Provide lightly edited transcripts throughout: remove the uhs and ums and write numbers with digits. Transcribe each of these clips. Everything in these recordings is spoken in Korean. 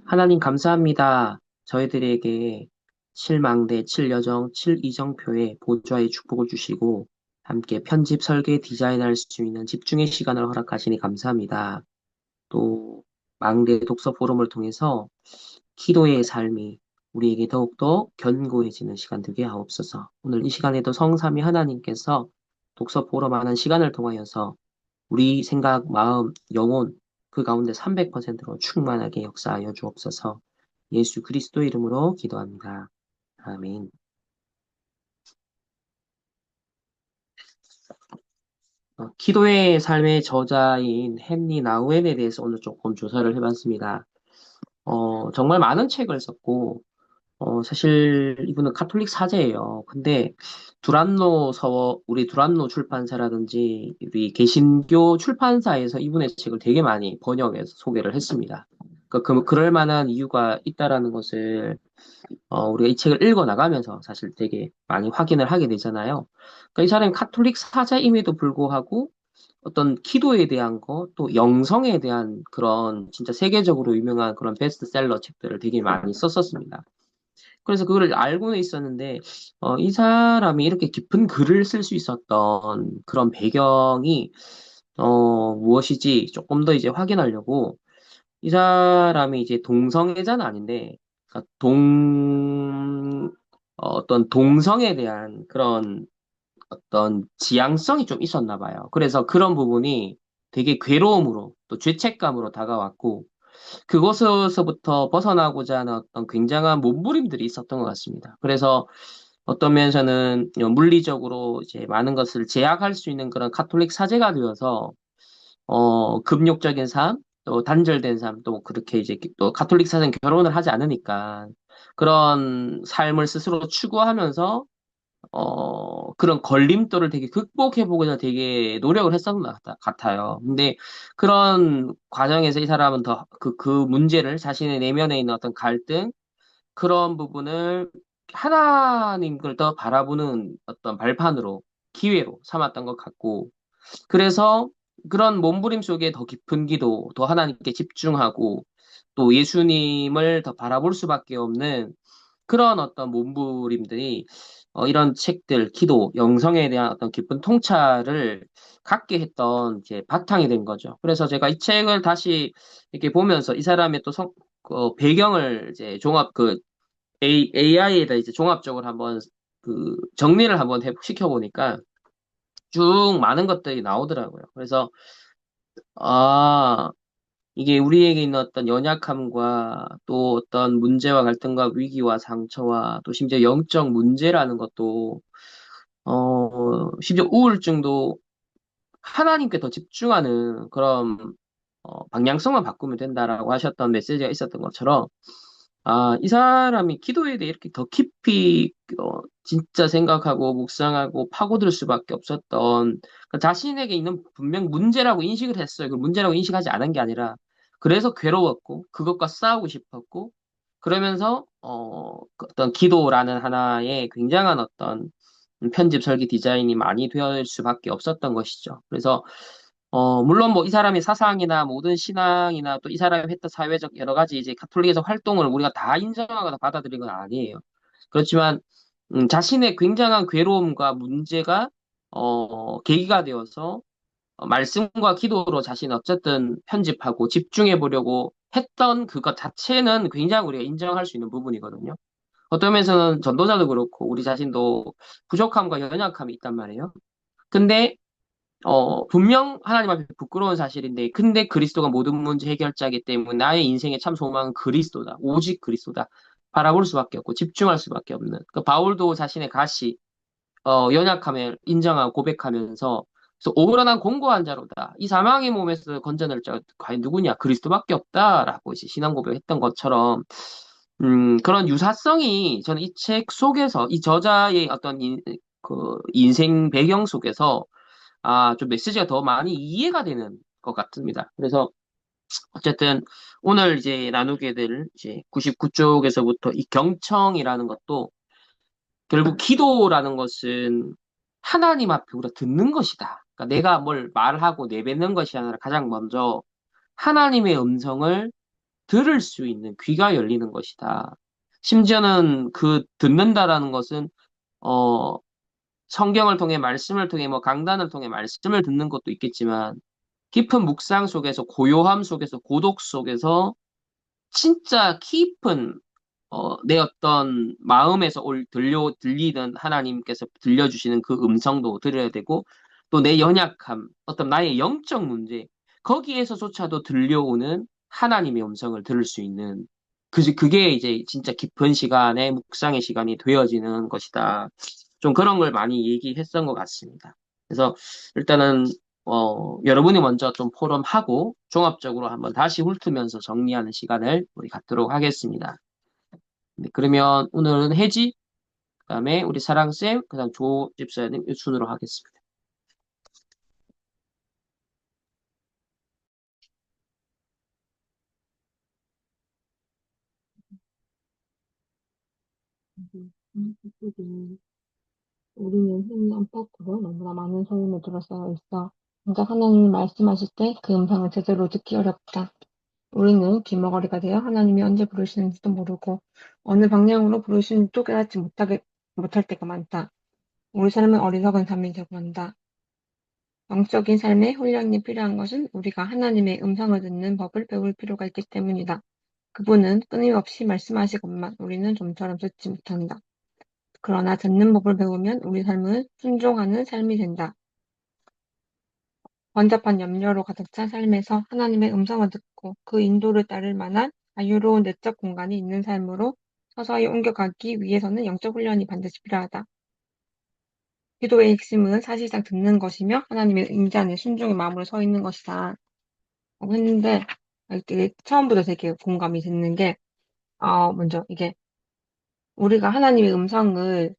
하나님 감사합니다. 저희들에게 7망대, 7여정, 7이정표의 보좌의 축복을 주시고 함께 편집, 설계, 디자인할 수 있는 집중의 시간을 허락하시니 감사합니다. 또 망대 독서 포럼을 통해서 기도의 삶이 우리에게 더욱더 견고해지는 시간 되게 하옵소서. 오늘 이 시간에도 성삼위 하나님께서 독서 포럼 하는 시간을 통하여서 우리 생각, 마음, 영혼 그 가운데 300%로 충만하게 역사하여 주옵소서. 예수 그리스도 이름으로 기도합니다. 아멘. 기도의 삶의 저자인 헨리 나우엔에 대해서 오늘 조금 조사를 해봤습니다. 정말 많은 책을 썼고, 사실 이분은 카톨릭 사제예요. 근데 우리 두란노 출판사라든지 우리 개신교 출판사에서 이분의 책을 되게 많이 번역해서 소개를 했습니다. 그럴 만한 이유가 있다라는 것을 우리가 이 책을 읽어 나가면서 사실 되게 많이 확인을 하게 되잖아요. 그러니까 이 사람이 카톨릭 사자임에도 불구하고 어떤 기도에 대한 거, 또 영성에 대한 그런 진짜 세계적으로 유명한 그런 베스트셀러 책들을 되게 많이 썼었습니다. 그래서 그거를 알고는 있었는데, 이 사람이 이렇게 깊은 글을 쓸 수 있었던 그런 배경이, 무엇이지 조금 더 이제 확인하려고, 이 사람이 이제 동성애자는 아닌데, 그러니까 어떤 동성에 대한 그런 어떤 지향성이 좀 있었나 봐요. 그래서 그런 부분이 되게 괴로움으로 또 죄책감으로 다가왔고, 그곳에서부터 벗어나고자 하는 어떤 굉장한 몸부림들이 있었던 것 같습니다. 그래서 어떤 면에서는 물리적으로 이제 많은 것을 제약할 수 있는 그런 카톨릭 사제가 되어서 금욕적인 삶, 또 단절된 삶, 또 그렇게 이제 또 카톨릭 사제는 결혼을 하지 않으니까 그런 삶을 스스로 추구하면서 그런 걸림돌을 되게 극복해보고자 되게 노력을 했었던 것 같아요. 근데 그런 과정에서 이 사람은 그 문제를 자신의 내면에 있는 어떤 갈등, 그런 부분을 하나님을 더 바라보는 어떤 발판으로, 기회로 삼았던 것 같고, 그래서 그런 몸부림 속에 더 깊은 기도, 더 하나님께 집중하고, 또 예수님을 더 바라볼 수밖에 없는 그런 어떤 몸부림들이 이런 책들, 기도, 영성에 대한 어떤 깊은 통찰을 갖게 했던 이제 바탕이 된 거죠. 그래서 제가 이 책을 다시 이렇게 보면서 이 사람의 또 배경을 이제 AI에다 이제 종합적으로 한번 정리를 한번 시켜보니까 쭉 많은 것들이 나오더라고요. 그래서 아, 이게 우리에게 있는 어떤 연약함과 또 어떤 문제와 갈등과 위기와 상처와 또 심지어 영적 문제라는 것도, 심지어 우울증도 하나님께 더 집중하는 그런, 방향성만 바꾸면 된다라고 하셨던 메시지가 있었던 것처럼, 이 사람이 기도에 대해 이렇게 더 깊이, 진짜 생각하고 묵상하고 파고들 수밖에 없었던, 그 자신에게 있는 분명 문제라고 인식을 했어요. 그 문제라고 인식하지 않은 게 아니라, 그래서 괴로웠고, 그것과 싸우고 싶었고, 그러면서, 그 어떤 기도라는 하나의 굉장한 어떤 편집 설계 디자인이 많이 되어 수밖에 없었던 것이죠. 그래서 물론 뭐 이 사람의 사상이나 모든 신앙이나 또 이 사람이 했던 사회적 여러 가지 이제 가톨릭에서 활동을 우리가 다 인정하거나 받아들인 건 아니에요. 그렇지만 자신의 굉장한 괴로움과 문제가 계기가 되어서 말씀과 기도로 자신을 어쨌든 편집하고 집중해 보려고 했던 그것 자체는 굉장히 우리가 인정할 수 있는 부분이거든요. 어떤 면에서는 전도자도 그렇고 우리 자신도 부족함과 연약함이 있단 말이에요. 근데 분명 하나님 앞에 부끄러운 사실인데, 근데 그리스도가 모든 문제 해결자이기 때문에 나의 인생의 참 소망은 그리스도다. 오직 그리스도다. 바라볼 수밖에 없고, 집중할 수밖에 없는. 그 바울도 자신의 연약함을 인정하고 고백하면서, 그래서 오그라난 공고한 자로다. 이 사망의 몸에서 건져낼 자가 과연 누구냐? 그리스도밖에 없다라고 이제 신앙 고백했던 것처럼, 그런 유사성이 저는 이 책 속에서, 이 저자의 어떤 그 인생 배경 속에서 좀 메시지가 더 많이 이해가 되는 것 같습니다. 그래서 어쨌든 오늘 이제 나누게 될 이제 99쪽에서부터 이 경청이라는 것도 결국 기도라는 것은 하나님 앞에 우리가 듣는 것이다. 그러니까 내가 뭘 말하고 내뱉는 것이 아니라 가장 먼저 하나님의 음성을 들을 수 있는 귀가 열리는 것이다. 심지어는 그 듣는다라는 것은 어, 성경을 통해 말씀을 통해 뭐 강단을 통해 말씀을 듣는 것도 있겠지만 깊은 묵상 속에서 고요함 속에서 고독 속에서 진짜 깊은 내 어떤 마음에서 들리는 하나님께서 들려주시는 그 음성도 들어야 되고, 또 내 연약함, 어떤 나의 영적 문제, 거기에서조차도 들려오는 하나님의 음성을 들을 수 있는, 그게 이제 진짜 깊은 시간에 묵상의 시간이 되어지는 것이다. 좀 그런 걸 많이 얘기했던 것 같습니다. 그래서 일단은, 여러분이 먼저 좀 포럼하고 종합적으로 한번 다시 훑으면서 정리하는 시간을 우리 갖도록 하겠습니다. 네, 그러면 오늘은 혜지, 그다음에 우리 사랑쌤, 그다음 조 집사님 이 순으로 하겠습니다. 솔직히 우리는 흔히 안팎으로 너무나 많은 소음에 둘러싸여 있어. 진짜 하나님이 말씀하실 때 그 음성을 제대로 듣기 어렵다. 우리는 귀머거리가 되어 하나님이 언제 부르시는지도 모르고 어느 방향으로 부르시는지도 깨닫지 못할 때가 많다. 우리 삶은 어리석은 삶이 되고 한다. 영적인 삶에 훈련이 필요한 것은 우리가 하나님의 음성을 듣는 법을 배울 필요가 있기 때문이다. 그분은 끊임없이 말씀하시건만 우리는 좀처럼 듣지 못한다. 그러나 듣는 법을 배우면 우리 삶은 순종하는 삶이 된다. 번잡한 염려로 가득 찬 삶에서 하나님의 음성을 듣고 그 인도를 따를 만한 자유로운 내적 공간이 있는 삶으로 서서히 옮겨가기 위해서는 영적 훈련이 반드시 필요하다. 기도의 핵심은 사실상 듣는 것이며 하나님의 임재 안에 순종의 마음으로 서 있는 것이다. 라고 했는데 되게 처음부터 되게 공감이 됐는 게 먼저 이게 우리가 하나님의 음성을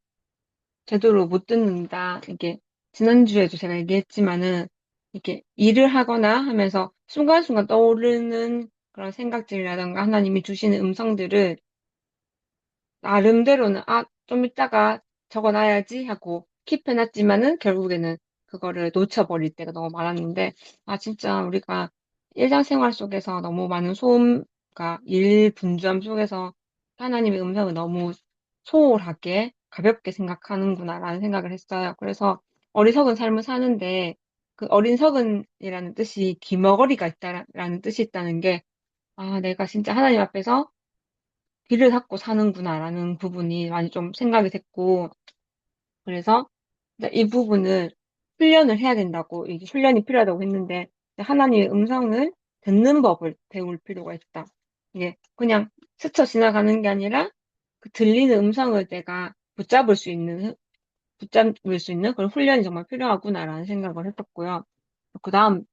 제대로 못 듣는다. 이게 지난주에도 제가 얘기했지만은 이렇게 일을 하거나 하면서 순간순간 떠오르는 그런 생각들이라던가 하나님이 주시는 음성들을 나름대로는 좀 이따가 적어놔야지 하고 킵해놨지만은 결국에는 그거를 놓쳐버릴 때가 너무 많았는데 진짜 우리가 일상생활 속에서 너무 많은 소음과 일 분주함 속에서 하나님의 음성을 너무 소홀하게 가볍게 생각하는구나라는 생각을 했어요. 그래서 어리석은 삶을 사는데 그 어린석은이라는 뜻이 귀머거리가 있다라는 뜻이 있다는 게 내가 진짜 하나님 앞에서 귀를 닫고 사는구나라는 부분이 많이 좀 생각이 됐고, 그래서 이제 이 부분을 훈련을 해야 된다고, 이게 훈련이 필요하다고 했는데, 하나님의 음성을 듣는 법을 배울 필요가 있다. 이게 그냥 스쳐 지나가는 게 아니라 그 들리는 음성을 내가 붙잡을 수 있는 그런 훈련이 정말 필요하구나라는 생각을 했었고요. 그 다음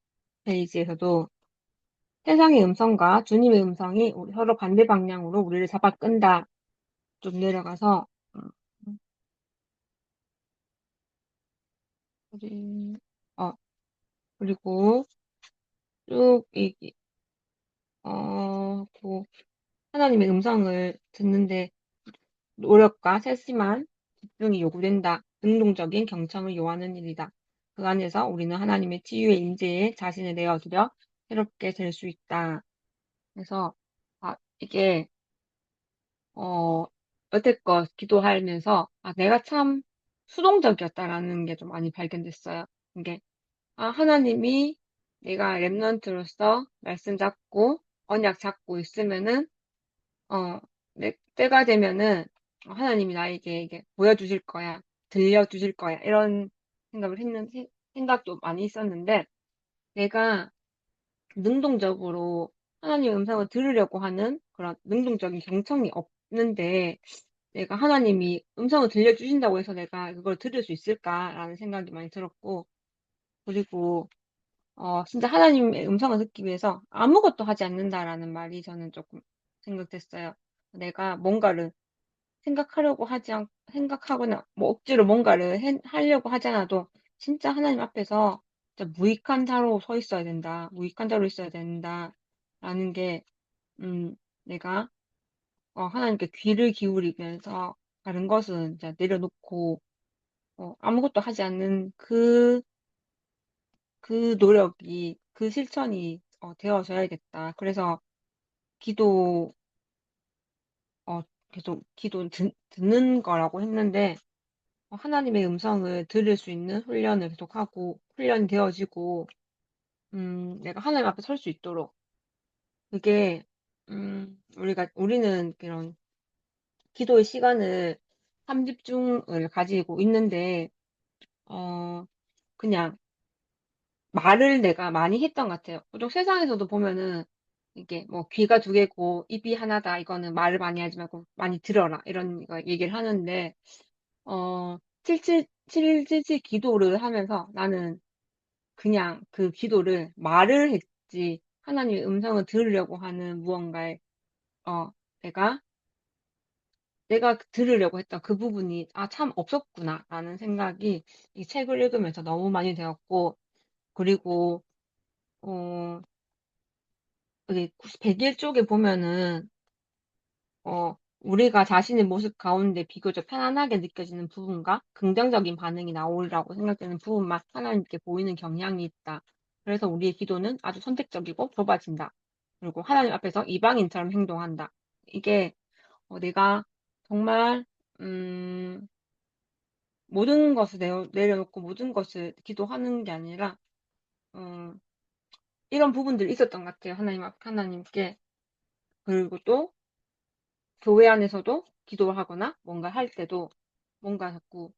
페이지에서도 세상의 음성과 주님의 음성이 서로 반대 방향으로 우리를 잡아 끈다. 좀 내려가서 우리 어 그리고 쭉 그 하나님의 음성을 듣는데 노력과 세심한 집중이 요구된다. 능동적인 경청을 요하는 일이다. 그 안에서 우리는 하나님의 치유의 임재에 자신을 내어드려 새롭게 될 수 있다. 그래서 이게 어 여태껏 기도하면서 내가 참 수동적이었다라는 게 좀 많이 발견됐어요. 이게 하나님이 내가 랩런트로서 말씀 잡고 언약 잡고 있으면은 어, 때가 되면은 하나님이 나에게 이게 보여주실 거야, 들려주실 거야 이런 생각도 많이 있었는데 내가 능동적으로 하나님의 음성을 들으려고 하는 그런 능동적인 경청이 없는데 내가 하나님이 음성을 들려주신다고 해서 내가 그걸 들을 수 있을까라는 생각이 많이 들었고 그리고 진짜 하나님의 음성을 듣기 위해서 아무것도 하지 않는다라는 말이 저는 조금 생각됐어요. 내가 뭔가를 생각하거나, 뭐 억지로 뭔가를 하려고 하지 않아도 진짜 하나님 앞에서 진짜 무익한 자로 서 있어야 된다. 무익한 자로 있어야 된다. 라는 게, 내가, 하나님께 귀를 기울이면서 다른 것은 이제 내려놓고, 아무것도 하지 않는 그 노력이, 그 실천이 되어져야겠다. 그래서 기도, 계속 듣는 거라고 했는데, 하나님의 음성을 들을 수 있는 훈련을 계속하고, 훈련이 되어지고, 내가 하나님 앞에 설 수 있도록, 그게, 우리는 그런 기도의 시간을 3집중을 가지고 있는데, 어, 그냥 말을 내가 많이 했던 것 같아요. 보통 세상에서도 보면은 이게 뭐 귀가 두 개고 입이 하나다. 이거는 말을 많이 하지 말고 많이 들어라. 이런 거 얘기를 하는데, 777 기도를 하면서 나는 그냥 그 기도를 말을 했지, 하나님의 음성을 들으려고 하는 무언가에, 어, 내가, 내가 들으려고 했던 그 부분이, 아, 참 없었구나. 라는 생각이 이 책을 읽으면서 너무 많이 되었고, 그리고, 어, 여기 100일 쪽에 보면은, 우리가 자신의 모습 가운데 비교적 편안하게 느껴지는 부분과 긍정적인 반응이 나오리라고 생각되는 부분만 하나님께 보이는 경향이 있다. 그래서 우리의 기도는 아주 선택적이고 좁아진다. 그리고 하나님 앞에서 이방인처럼 행동한다. 이게 내가 정말 음, 모든 것을 내려놓고 모든 것을 기도하는 게 아니라 어, 이런 부분들이 있었던 것 같아요. 하나님께. 그리고 또 교회 안에서도 기도를 하거나 뭔가 할 때도 뭔가 자꾸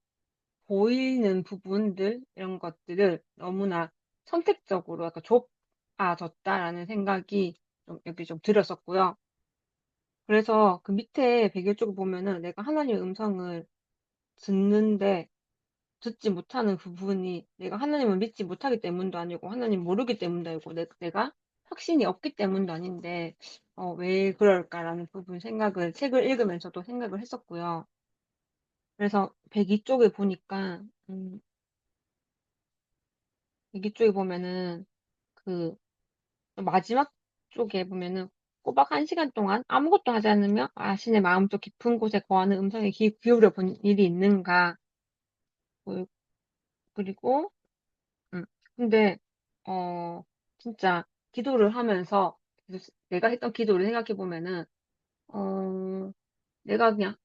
보이는 부분들, 이런 것들을 너무나 선택적으로 약간 좁아졌다라는 생각이 좀 여기 좀 들었었고요. 그래서 그 밑에 베개 쪽을 보면은 내가 하나님의 음성을 듣는데 듣지 못하는 그 부분이 내가 하나님을 믿지 못하기 때문도 아니고 하나님 모르기 때문도 아니고 내가 확신이 없기 때문도 아닌데 왜 그럴까라는 부분 책을 읽으면서도 생각을 했었고요. 그래서 102쪽에 보니까 102쪽에 보면은 그 마지막 쪽에 보면은 꼬박 1시간 동안 아무것도 하지 않으며 자신의 마음속 깊은 곳에 거하는 음성에 귀 기울여 본 일이 있는가. 그- 그리고 음 근데 어 진짜 기도를 하면서 내가 했던 기도를 생각해 보면은 어 내가 그냥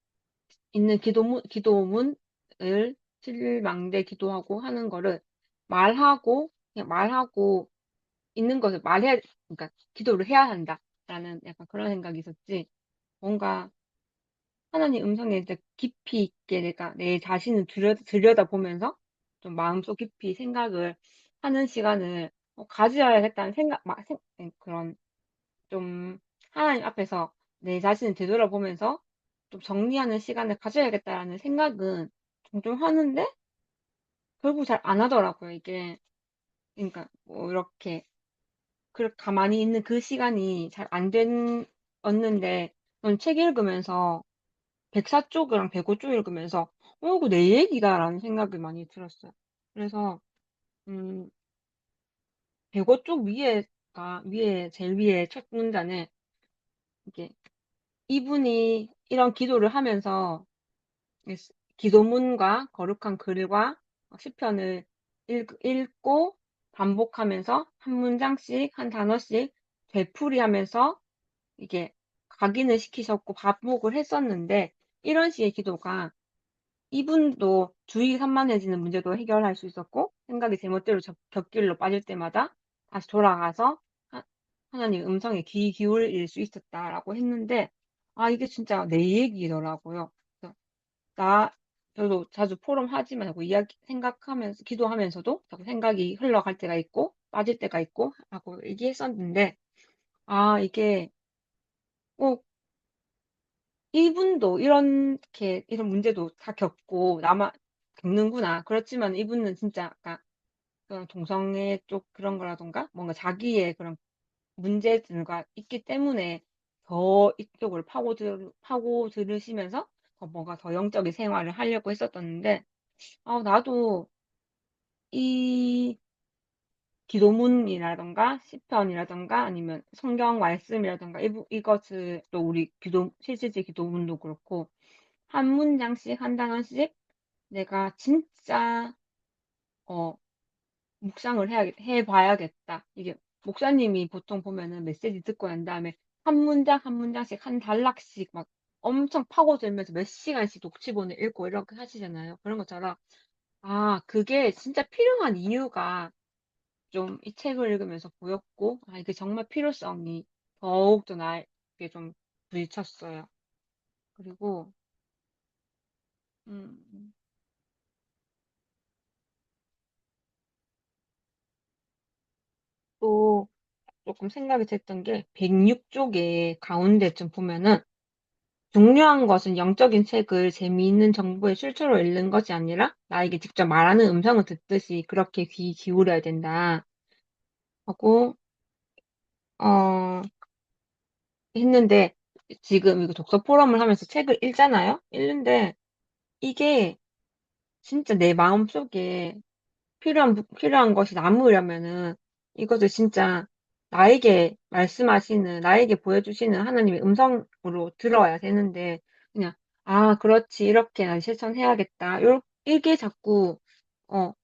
있는 기도문을 실망대 기도하고 하는 거를 말하고 있는 것을 그러니까 기도를 해야 한다라는 약간 그런 생각이 있었지. 뭔가 하나님 음성에 이제 깊이 있게 내가 내 자신을 들여다보면서 좀 마음속 깊이 생각을 하는 시간을 가져야겠다는 그런 좀 하나님 앞에서 내 자신을 되돌아보면서 좀 정리하는 시간을 가져야겠다라는 생각은 종종 하는데 결국 잘 안 하더라고요, 이게. 그러니까 뭐 이렇게 그렇게 가만히 있는 그 시간이 잘 안 되었는데 저는 책 읽으면서 104쪽이랑 105쪽 읽으면서 이거 내 얘기다라는 생각이 많이 들었어요. 그래서 음 105쪽 제일 위에 첫 문단에 이게 이분이 이런 기도를 하면서 기도문과 거룩한 글과 시편을 읽고 반복하면서 한 문장씩 한 단어씩 되풀이하면서 이게 각인을 시키셨고 반복을 했었는데, 이런 식의 기도가 이분도 주의 산만해지는 문제도 해결할 수 있었고 생각이 제멋대로 곁길로 빠질 때마다 다시 돌아가서 하나님 음성에 귀 기울일 수 있었다라고 했는데, 이게 진짜 내 얘기더라고요. 그래서 나 저도 자주 포럼 하지만 자꾸 이야기 생각하면서 기도하면서도 자꾸 생각이 흘러갈 때가 있고 빠질 때가 있고 하고 얘기했었는데, 이게 꼭 이분도 이런 문제도 다 겪고 남아 겪는구나. 그렇지만 이분은 진짜 아까 그런 동성애 쪽 그런 거라던가 뭔가 자기의 그런 문제들과 있기 때문에 더 이쪽을 파고들으시면서 뭔가 더 영적인 생활을 하려고 했었었는데, 나도 이 기도문이라던가 시편이라던가 아니면 성경 말씀이라던가 이것을 또 우리 실제제 기도문도 그렇고 한 문장씩 한 단어씩 내가 진짜 어 묵상을 해 봐야겠다. 이게 목사님이 보통 보면은 메시지 듣고 난 다음에 한 문장 한 문장씩 한 단락씩 막 엄청 파고들면서 몇 시간씩 녹취본을 읽고 이렇게 하시잖아요. 그런 것처럼 아 그게 진짜 필요한 이유가 좀 이 책을 읽으면서 보였고 아 이게 정말 필요성이 더욱더 나에게 좀 부딪혔어요. 그리고 음 또 조금 생각이 됐던 게 106쪽에 가운데쯤 보면은 "중요한 것은 영적인 책을 재미있는 정보의 출처로 읽는 것이 아니라 나에게 직접 말하는 음성을 듣듯이 그렇게 귀 기울여야 된다." 하고 어 했는데 지금 이거 독서 포럼을 하면서 책을 읽잖아요. 읽는데 이게 진짜 내 마음속에 필요한 것이 남으려면은 이것을 진짜 나에게 말씀하시는 나에게 보여주시는 하나님의 음성으로 들어야 되는데 그냥 '아 그렇지. 이렇게 난 실천해야겠다.' 이게 자꾸 어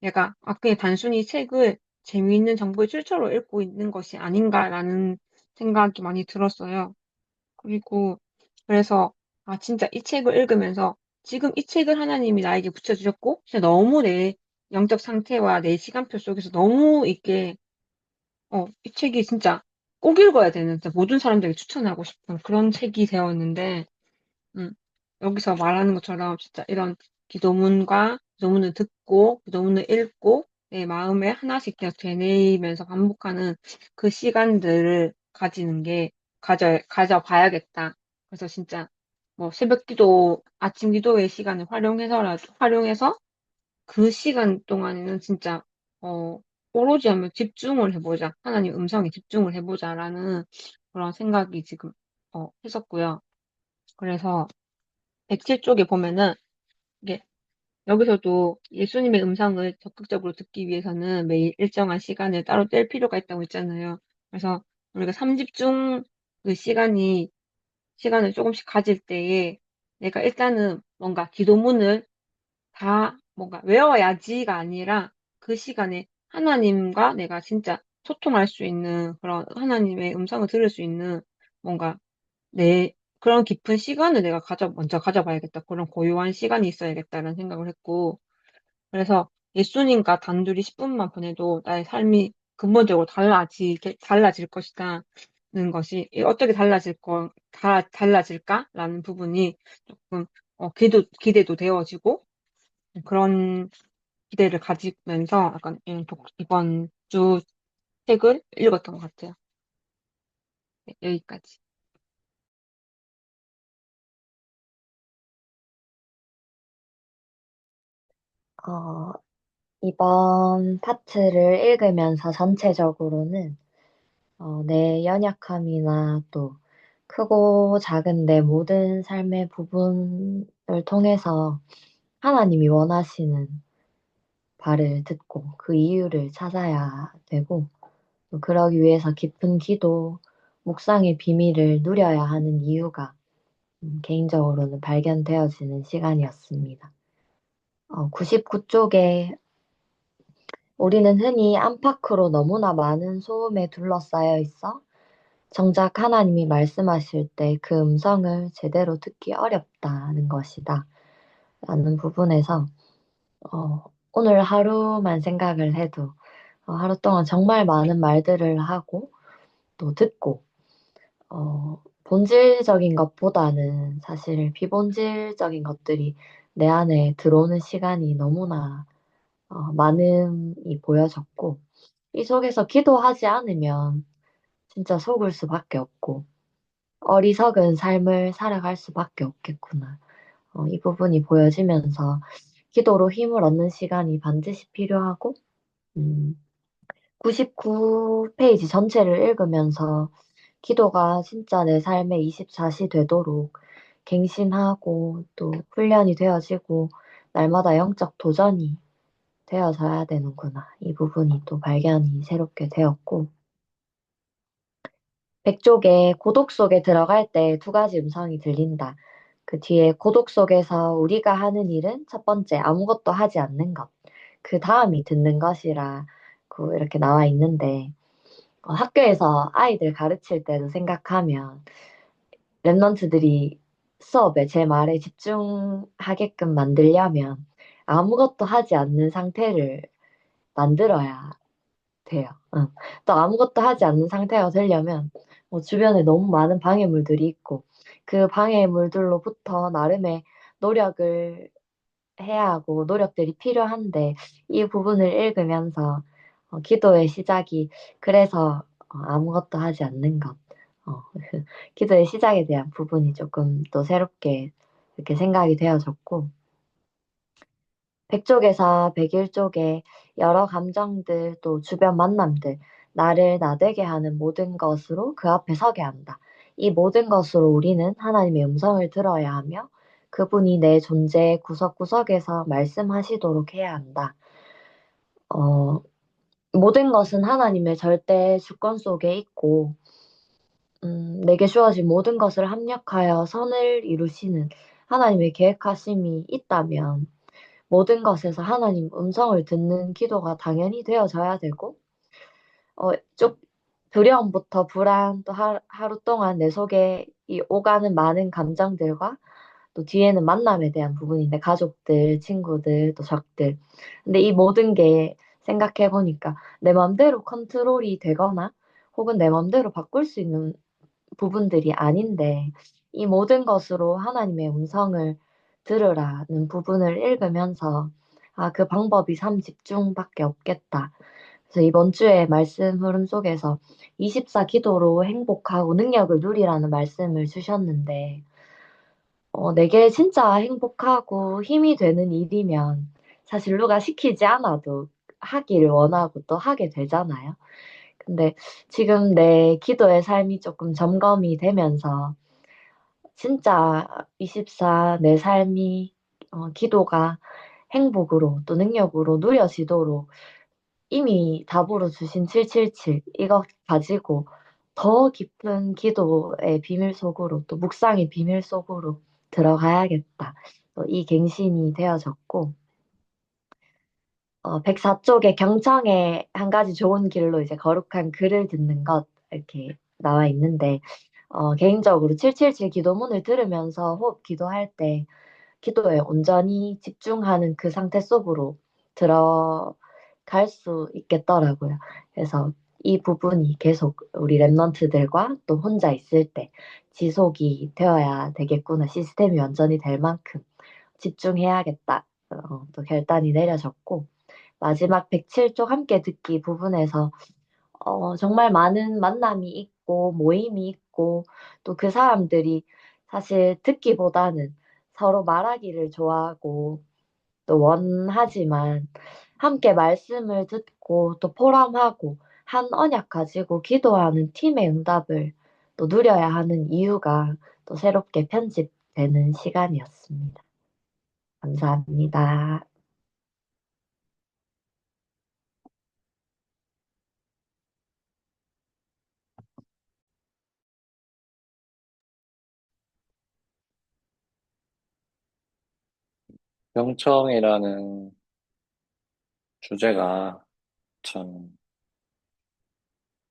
내가 그냥 단순히 책을 재미있는 정보의 출처로 읽고 있는 것이 아닌가라는 생각이 많이 들었어요. 그리고 그래서 아 진짜 이 책을 읽으면서 지금 이 책을 하나님이 나에게 붙여 주셨고 진짜 너무 내 영적 상태와 내 시간표 속에서 너무 이게 이 책이 진짜 꼭 읽어야 되는 진짜 모든 사람들에게 추천하고 싶은 그런 책이 되었는데 음. 여기서 말하는 것처럼 진짜 이런 기도문을 듣고 기도문을 읽고 내 마음에 하나씩 계속 되뇌이면서 반복하는 그 시간들을 가지는 게 가져 봐야겠다. 그래서 진짜 뭐 새벽 기도, 아침 기도의 시간을 활용해서 그 시간 동안에는 진짜 어 '오로지 한번 집중을 해 보자. 하나님 음성에 집중을 해 보자.'라는 그런 생각이 지금 했었고요. 그래서 107 쪽에 보면은 이게 여기서도 예수님의 음성을 적극적으로 듣기 위해서는 매일 일정한 시간을 따로 뗄 필요가 있다고 했잖아요. 그래서 우리가 삼집중 그 시간을 쪼금씩 가질 때에 내가 일단은 뭔가 기도문을 다 뭔가 '외워야지.'가 아니라 그 시간에 하나님과 내가 진짜 소통할 수 있는 그런 하나님의 음성을 들을 수 있는 뭔가 네. 그런 깊은 시간을 내가 먼저 가져봐야겠다. 그런 고요한 시간이 있어야겠다는 생각을 했고 그래서 예수님과 단둘이 10 분만 보내도 나의 삶이 근본적으로 달라질 것이다는 것이 어떻게 달라질까라는 부분이 쪼끔 기대도 되어지고 그런 기대를 가지면서 약간 이번 주 책을 읽었던 것 같아요. 네 여기까지. 어, 이번 파트를 읽으면서 전체적으로는 내 연약함이나 또 크고 작은 내 모든 삶의 부분을 통해서 하나님이 원하시는 바를 듣고 그 이유를 찾아야 되고 또 그러기 위해서 깊은 기도, 묵상의 비밀을 누려야 하는 이유가 개인적으로는 발견되어지는 시간이었습니다. 99쪽에 우리는 흔히 안팎으로 너무나 많은 소음에 둘러싸여 있어 정작 하나님이 말씀하실 때 그 음성을 제대로 듣기 어렵다는 것이다. 라는 부분에서 오늘 하루만 생각을 해도 하루 동안 정말 많은 말들을 하고 또 듣고 본질적인 것보다는 사실 비본질적인 것들이 내 안에 들어오는 시간이 너무나 많음이 보여졌고 이 속에서 기도하지 않으면 진짜 속을 수밖에 없고 어리석은 삶을 살아갈 수밖에 없겠구나. 이 부분이 보여지면서 기도로 힘을 얻는 시간이 반드시 필요하고 99페이지 전체를 읽으면서 기도가 진짜 내 삶의 24시 되도록 갱신하고 또 훈련이 되어지고 날마다 영적 도전이 되어져야 되는구나. 이 부분이 또 발견이 새롭게 되었고 백족의 고독 속에 들어갈 때 두 가지 음성이 들린다. 그 뒤에 고독 속에서 우리가 하는 일은 첫 번째 아무것도 하지 않는 것. 그 다음이 듣는 것이라고 이렇게 나와 있는데 학교에서 아이들 가르칠 때도 생각하면 랩런트들이 수업에 제 말에 집중하게끔 만들려면 아무것도 하지 않는 상태를 만들어야 돼요. 응. 또 아무것도 하지 않는 상태가 되려면 뭐 주변에 너무 많은 방해물들이 있고 그 방해물들로부터 나름의 노력을 해야 하고 노력들이 필요한데 이 부분을 읽으면서 기도의 시작이 그래서 아무것도 하지 않는 것. 어, 기도의 시작에 대한 부분이 조금 또 새롭게 이렇게 생각이 되어졌고, 100쪽에서 101쪽에 여러 감정들 또 주변 만남들, 나를 나되게 하는 모든 것으로 그 앞에 서게 한다. 이 모든 것으로 우리는 하나님의 음성을 들어야 하며 그분이 내 존재의 구석구석에서 말씀하시도록 해야 한다. 어, 모든 것은 하나님의 절대 주권 속에 있고, 내게 주어진 모든 것을 합력하여 선을 이루시는 하나님의 계획하심이 있다면 모든 것에서 하나님 음성을 듣는 기도가 당연히 되어져야 되고, 좀 두려움부터 불안, 또 하루 동안 내 속에 이 오가는 많은 감정들과 또 뒤에는 만남에 대한 부분인데, 가족들, 친구들, 또 적들. 근데 이 모든 게 생각해 보니까 내 맘대로 컨트롤이 되거나 혹은 내 맘대로 바꿀 수 있는 부분들이 아닌데 이 모든 것으로 하나님의 음성을 들으라는 부분을 읽으면서 아, 그 방법이 삶 집중밖에 없겠다. 그래서 이번 주에 말씀 흐름 속에서 24 기도로 행복하고 능력을 누리라는 말씀을 주셨는데 내게 진짜 행복하고 힘이 되는 일이면 사실 누가 시키지 않아도 하기를 원하고 또 하게 되잖아요. 근데 지금 내 기도의 삶이 조금 점검이 되면서 진짜 24 내 삶이 기도가 행복으로 또 능력으로 누려지도록 이미 답으로 주신 777 이거 가지고 더 깊은 기도의 비밀 속으로 또 묵상의 비밀 속으로 들어가야겠다. 이 갱신이 되어졌고 104쪽에 경청의 한 가지 좋은 길로 이제 거룩한 글을 듣는 것 이렇게 나와 있는데 개인적으로 777 기도문을 들으면서 호흡 기도할 때 기도에 온전히 집중하는 그 상태 속으로 들어갈 수 있겠더라고요. 그래서 이 부분이 계속 우리 랩런트들과 또 혼자 있을 때 지속이 되어야 되겠구나. 시스템이 완전히 될 만큼 집중해야겠다. 또 결단이 내려졌고 마지막 107쪽 함께 듣기 부분에서 정말 많은 만남이 있고 모임이 있고 또 그 사람들이 사실 듣기보다는 서로 말하기를 좋아하고 또 원하지만 함께 말씀을 듣고 또 포럼하고 한 언약 가지고 기도하는 팀의 응답을 또 누려야 하는 이유가 또 새롭게 편집되는 시간이었습니다. 감사합니다. 경청이라는 주제가 참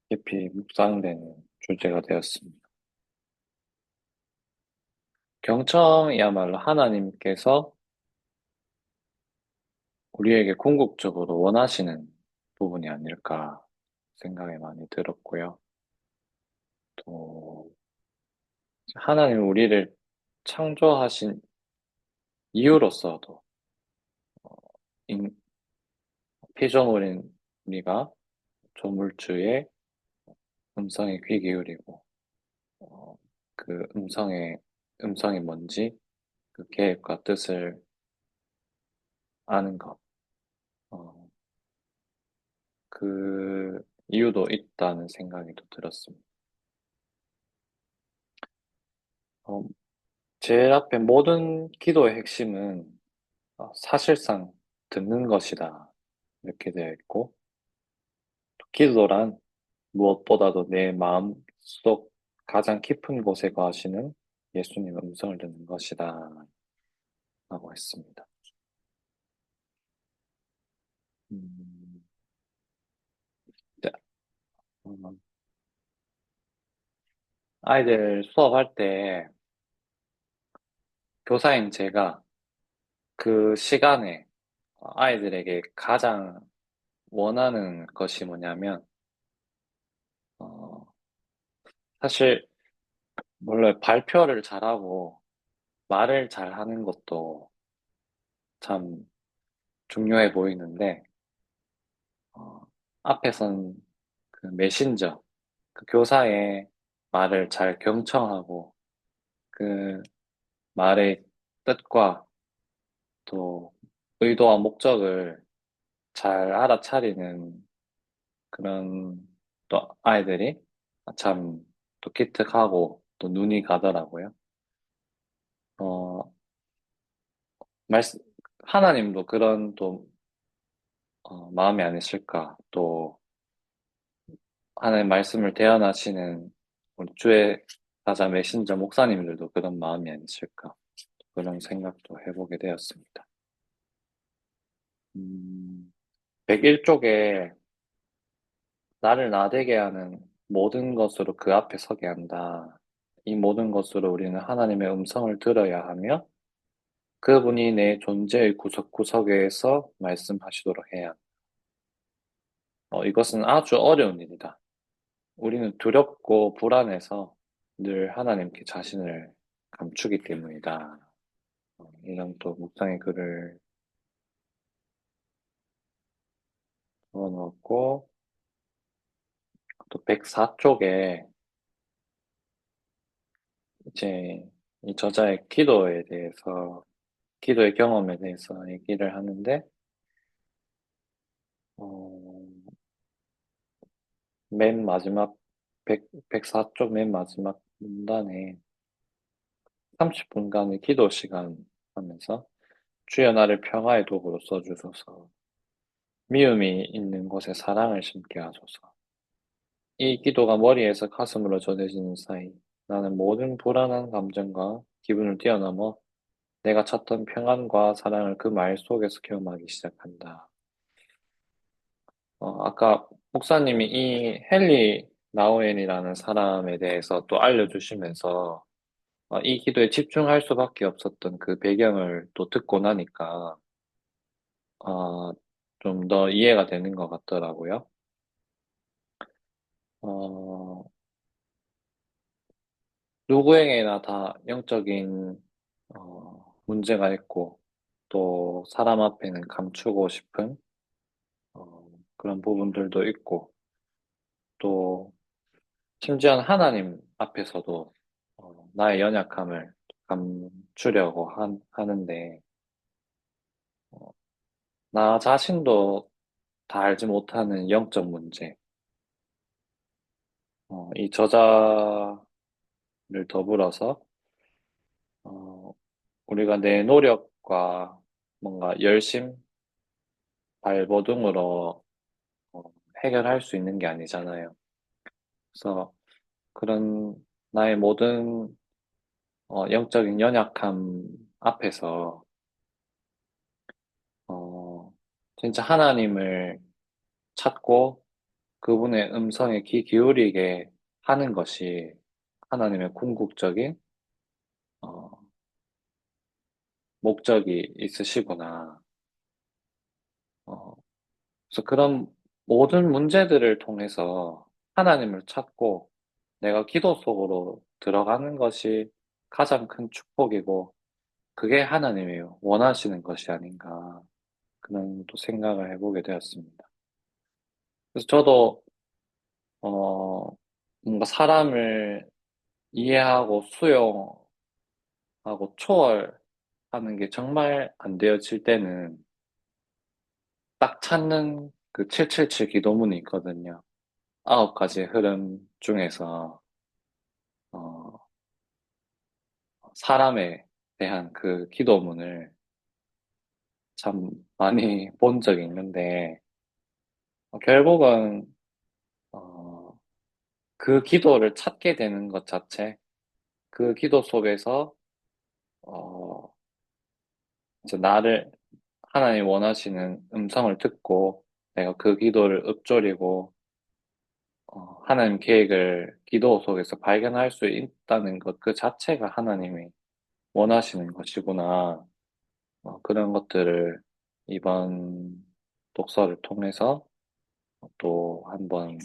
깊이 묵상되는 주제가 되었습니다. 경청이야말로 하나님께서 우리에게 궁극적으로 원하시는 부분이 아닐까 생각이 많이 들었고요. 또 하나님 우리를 창조하신 이유로서도 인- 피조물인 우리가 조물주의 음성에 귀 기울이고 어, 그 음성이 뭔지 그 계획과 뜻을 아는 것, 어, 그 이유도 있다는 생각이 또 들었습니다. 어, 제일 앞에 모든 기도의 핵심은 사실상 듣는 것이다. 이렇게 되어 있고, 기도란 무엇보다도 내 마음속 가장 깊은 곳에 거하시는 예수님의 음성을 듣는 것이다. 라고 했습니다. 음, 네, 아이들 수업할 때 교사인 제가 그 시간에 아이들에게 가장 원하는 것이 뭐냐면, 어, 사실, 물론 발표를 잘하고 말을 잘하는 것도 참 중요해 보이는데, 어, 앞에선 그 메신저, 그 교사의 말을 잘 경청하고 그 말의 뜻과 또 의도와 목적을 잘 알아차리는 그런 또 아이들이 참 또 기특하고 또 눈이 가더라고요. 어, 말씀, 하나님도 그런 또 마음이 아니실까? 또 하나님 말씀을 대언하시는 우리 주의 사자 메신저 목사님들도 그런 마음이 아니실까? 그런 생각도 해보게 되었습니다. 101쪽에 나를 나되게 하는 모든 것으로 그 앞에 서게 한다. 이 모든 것으로 우리는 하나님의 음성을 들어야 하며 그분이 내 존재의 구석구석에서 말씀하시도록 해야 한다. 이것은 아주 어려운 일이다. 우리는 두렵고 불안해서 늘 하나님께 자신을 감추기 때문이다. 이런 또 묵상의 글을 적어놓았고, 또 104쪽에 이제 이 저자의 기도에 대해서, 기도의 경험에 대해서 얘기를 하는데, 어, 맨 마지막, 104쪽 맨 마지막 문단에 30분간의 기도 시간 하면서, 주여 나를 평화의 도구로 써주소서, 미움이 있는 곳에 사랑을 심게 하소서, 이 기도가 머리에서 가슴으로 전해지는 사이, 나는 모든 불안한 감정과 기분을 뛰어넘어 내가 찾던 평안과 사랑을 그 말 속에서 경험하기 시작한다. 아까 목사님이 이 헨리 나우엔이라는 사람에 대해서 또 알려주시면서 이 기도에 집중할 수밖에 없었던 그 배경을 또 듣고 나니까 좀 더 이해가 되는 것 같더라고요. 어, 누구에게나 다 영적인 문제가 있고 또 사람 앞에는 감추고 싶은 그런 부분들도 있고 또 심지어 하나님 앞에서도 나의 연약함을 감추려고 하는데 어, 나 자신도 다 알지 못하는 영적 문제 이 저자를 더불어서 어, 우리가 내 노력과 뭔가 열심, 발버둥으로 어, 해결할 수 있는 게 아니잖아요. 그래서 그런 나의 모든 영적인 연약함 앞에서 어, 진짜 하나님을 찾고 그분의 음성에 귀 기울이게 하는 것이 하나님의 궁극적인 어, 목적이 있으시구나. 어, 그래서 그런 모든 문제들을 통해서 하나님을 찾고 내가 기도 속으로 들어가는 것이 가장 큰 축복이고 그게 하나님이 원하시는 것이 아닌가 그런 또 생각을 해보게 되었습니다. 그래서 저도 뭔가 사람을 이해하고 수용하고 초월하는 게 정말 안 되어질 때는 딱 찾는 그 777 기도문이 있거든요. 9가지 흐름 중에서 어, 사람에 대한 그 기도문을 참 많이 본 적이 있는데 결국은 어, 그 기도를 찾게 되는 것 자체, 그 기도 속에서 어, 이제 나를 하나님 원하시는 음성을 듣고 내가 그 기도를 읊조리고 하나님 계획을 기도 속에서 발견할 수 있다는 것 그 자체가 하나님이 원하시는 것이구나. 그런 것들을 이번 독서를 통해서 또 한번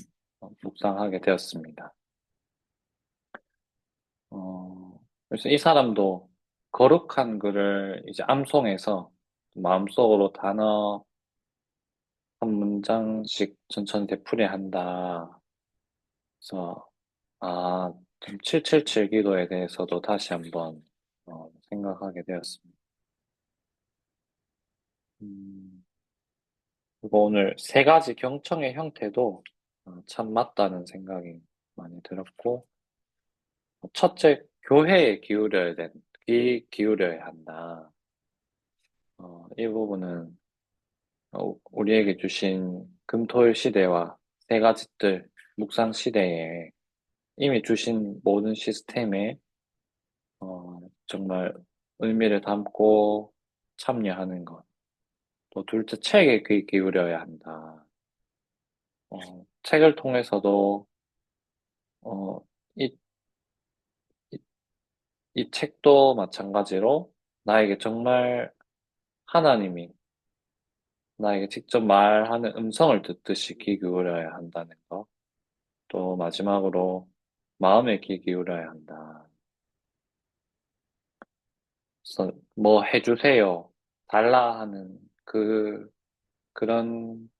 묵상하게 되었습니다. 그래서 이 사람도 거룩한 글을 이제 암송해서 마음속으로 단어 한 문장씩 천천히 되풀이한다. 그래서 좀 777 기도에 대해서도 다시 한번 생각하게 되었습니다. 음, 그리고 오늘 세 가지 경청의 형태도 참 맞다는 생각이 많이 들었고, 첫째, 교회에 기울여야 한다. 이 부분은 우리에게 주신 금토일 시대와 세 가지 뜰 묵상 시대에 이미 주신 모든 시스템에 정말 의미를 담고 참여하는 것. 또 둘째, 책에 귀 기울여야 한다. 책을 통해서도 어, 이, 이, 이 책도 마찬가지로 나에게 정말 하나님이 나에게 직접 말하는 음성을 듣듯이 귀 기울여야 한다는 것. 또 마지막으로 마음에 귀 기울여야 한다. 그래서 뭐 해주세요. 달라 하는 그런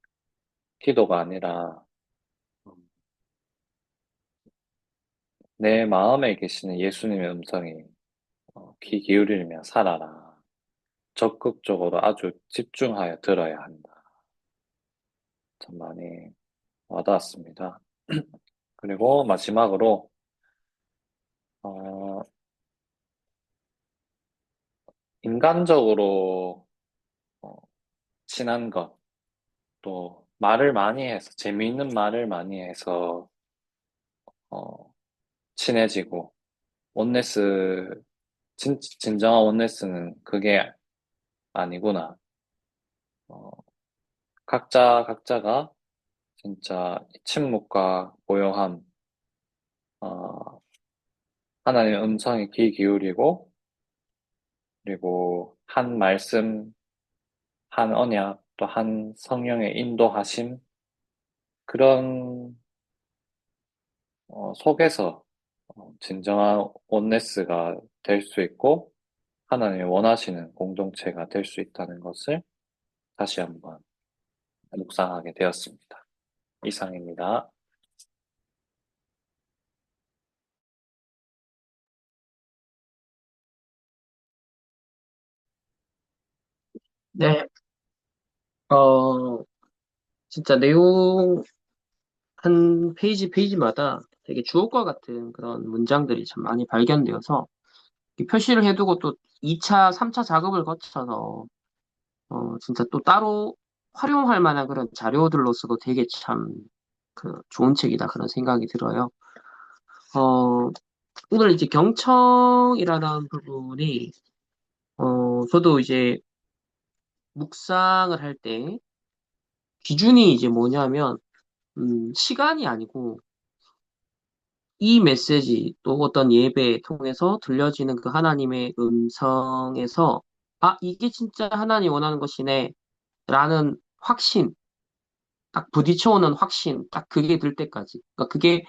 기도가 아니라 내 마음에 계시는 예수님의 음성이 귀 기울이며 살아라. 적극적으로 아주 집중하여 들어야 한다. 참 많이 와닿았습니다. 그리고 마지막으로 어, 인간적으로 어, 친한 것, 또 말을 많이 해서 재미있는 말을 많이 해서 어, 친해지고 원네스 진정한 원네스는 그게 아니구나. 어, 각자가 진짜 침묵과 고요함, 어, 하나님의 음성에 귀 기울이고, 그리고 한 말씀, 한 언약, 또 한 성령의 인도하심, 그런 속에서 진정한 원네스가 될 수 있고, 하나님이 원하시는 공동체가 될 수 있다는 것을 다시 한번 묵상하게 되었습니다. 이상입니다. 네, 어, 진짜 내용 한 페이지마다 되게 주옥과 같은 그런 문장들이 참 많이 발견되어서 이 표시를 해두고 또 2차, 3차 작업을 거쳐서 진짜 또 따로 활용할 만한 그런 자료들로서도 되게 참 그 좋은 책이다 그런 생각이 들어요. 어, 오늘 이제 경청이라는 부분이 저도 이제 묵상을 할 때 기준이 이제 뭐냐면 시간이 아니고 이 메시지 또 어떤 예배 통해서 들려지는 그 하나님의 음성에서 아, 이게 진짜 하나님 원하는 것이네 라는 확신, 딱 부딪혀오는 확신, 딱 그게 들 때까지. 그러니까 그게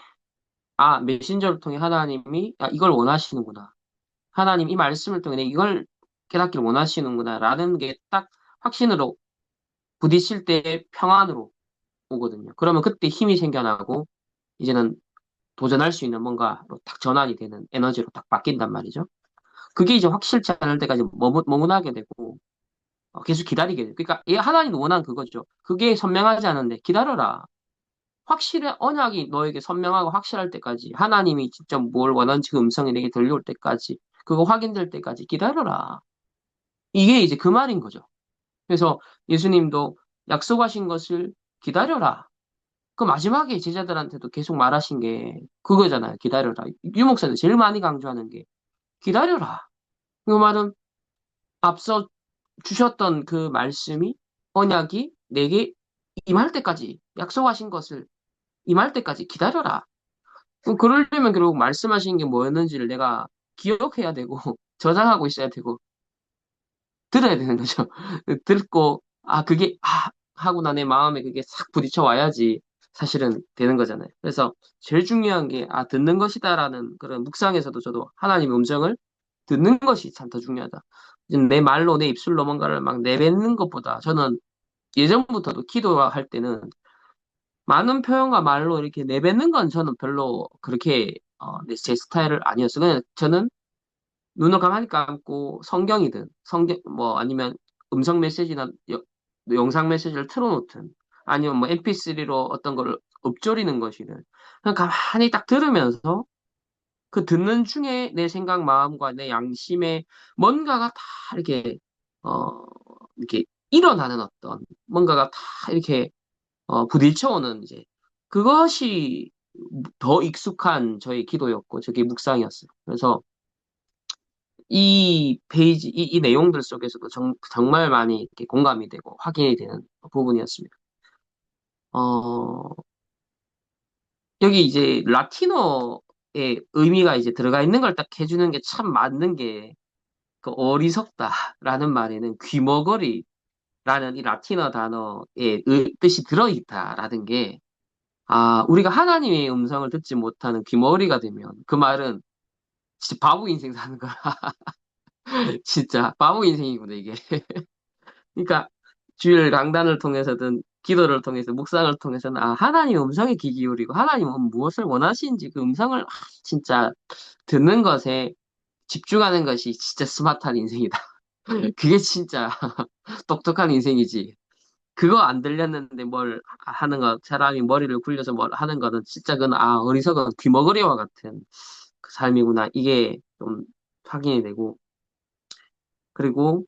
아, 메신저를 통해 하나님이 아, 이걸 원하시는구나. 하나님 이 말씀을 통해 이걸 깨닫기를 원하시는구나 라는 게 딱 확신으로 부딪힐 때 평안으로 오거든요. 그러면 그때 힘이 생겨나고 이제는 도전할 수 있는 뭔가로 딱 전환이 되는 에너지로 딱 바뀐단 말이죠. 그게 이제 확실치 않을 때까지 머문하게 되고 계속 기다리게 돼요. 그러니까 하나님 원한 그거죠. 그게 선명하지 않은데 기다려라. 확실해 언약이 너에게 선명하고 확실할 때까지 하나님이 직접 뭘 원하는지 그 음성이 내게 들려올 때까지 그거 확인될 때까지 기다려라. 이게 이제 그 말인 거죠. 그래서 예수님도 약속하신 것을 기다려라. 그 마지막에 제자들한테도 계속 말하신 게 그거잖아요. 기다려라. 유목사도 제일 많이 강조하는 게 기다려라. 그 말은 앞서 주셨던 그 말씀이 언약이 내게 임할 때까지 약속하신 것을 임할 때까지 기다려라. 그럼 그러려면 결국 말씀하신 게 뭐였는지를 내가 기억해야 되고, 저장하고 있어야 되고, 들어야 되는 거죠. 듣고, 그게, 하고 나 내 마음에 그게 싹 부딪혀 와야지 사실은 되는 거잖아요. 그래서 제일 중요한 게, 듣는 것이다라는 그런 묵상에서도 저도 하나님의 음성을 듣는 것이 참 더 중요하다. 이제 내 말로 내 입술로 뭔가를 막 내뱉는 것보다 저는 예전부터도 기도할 때는 많은 표현과 말로 이렇게 내뱉는 건 저는 별로 그렇게 제 스타일을 아니었어요. 그냥 저는 눈을 가만히 감고 성경이든 성경 뭐 아니면 음성 메시지나 영상 메시지를 틀어놓든 아니면 뭐 MP3로 어떤 거를 읊조리는 것이든 그냥 가만히 딱 들으면서 그 듣는 중에 내 생각, 마음과 내 양심에 뭔가가 다 이렇게 어 이렇게 일어나는 어떤 뭔가가 다 이렇게 부딪혀오는 이제 그것이 더 익숙한 저의 기도였고 저게 묵상이었어요. 그래서 이 페이지, 이 내용들 속에서도 정말 많이 이렇게 공감이 되고 확인이 되는 부분이었습니다. 어, 여기 이제 라틴어의 의미가 이제 들어가 있는 걸 딱 해주는 게 참 맞는 게 그 어리석다라는 말에는 귀머거리라는 이 라틴어 단어의 뜻이 들어있다라는 게 우리가 하나님의 음성을 듣지 못하는 귀머거리가 되면 그 말은 진짜 바보 인생 사는 거야. 진짜 바보 인생이구나, 이게. 그러니까 주일 강단을 통해서든 기도를 통해서 묵상을 통해서는 하나님의 음성에 귀 기울이고 하나님은 무엇을 원하시는지 그 음성을 진짜 듣는 것에 집중하는 것이 진짜 스마트한 인생이다. 그게 진짜 똑똑한 인생이지. 그거 안 들렸는데 뭘 하는 거, 사람이 머리를 굴려서 뭘 하는 거는 진짜 그건 어리석은 귀머거리와 같은 그 삶이구나. 이게 좀 확인이 되고 그리고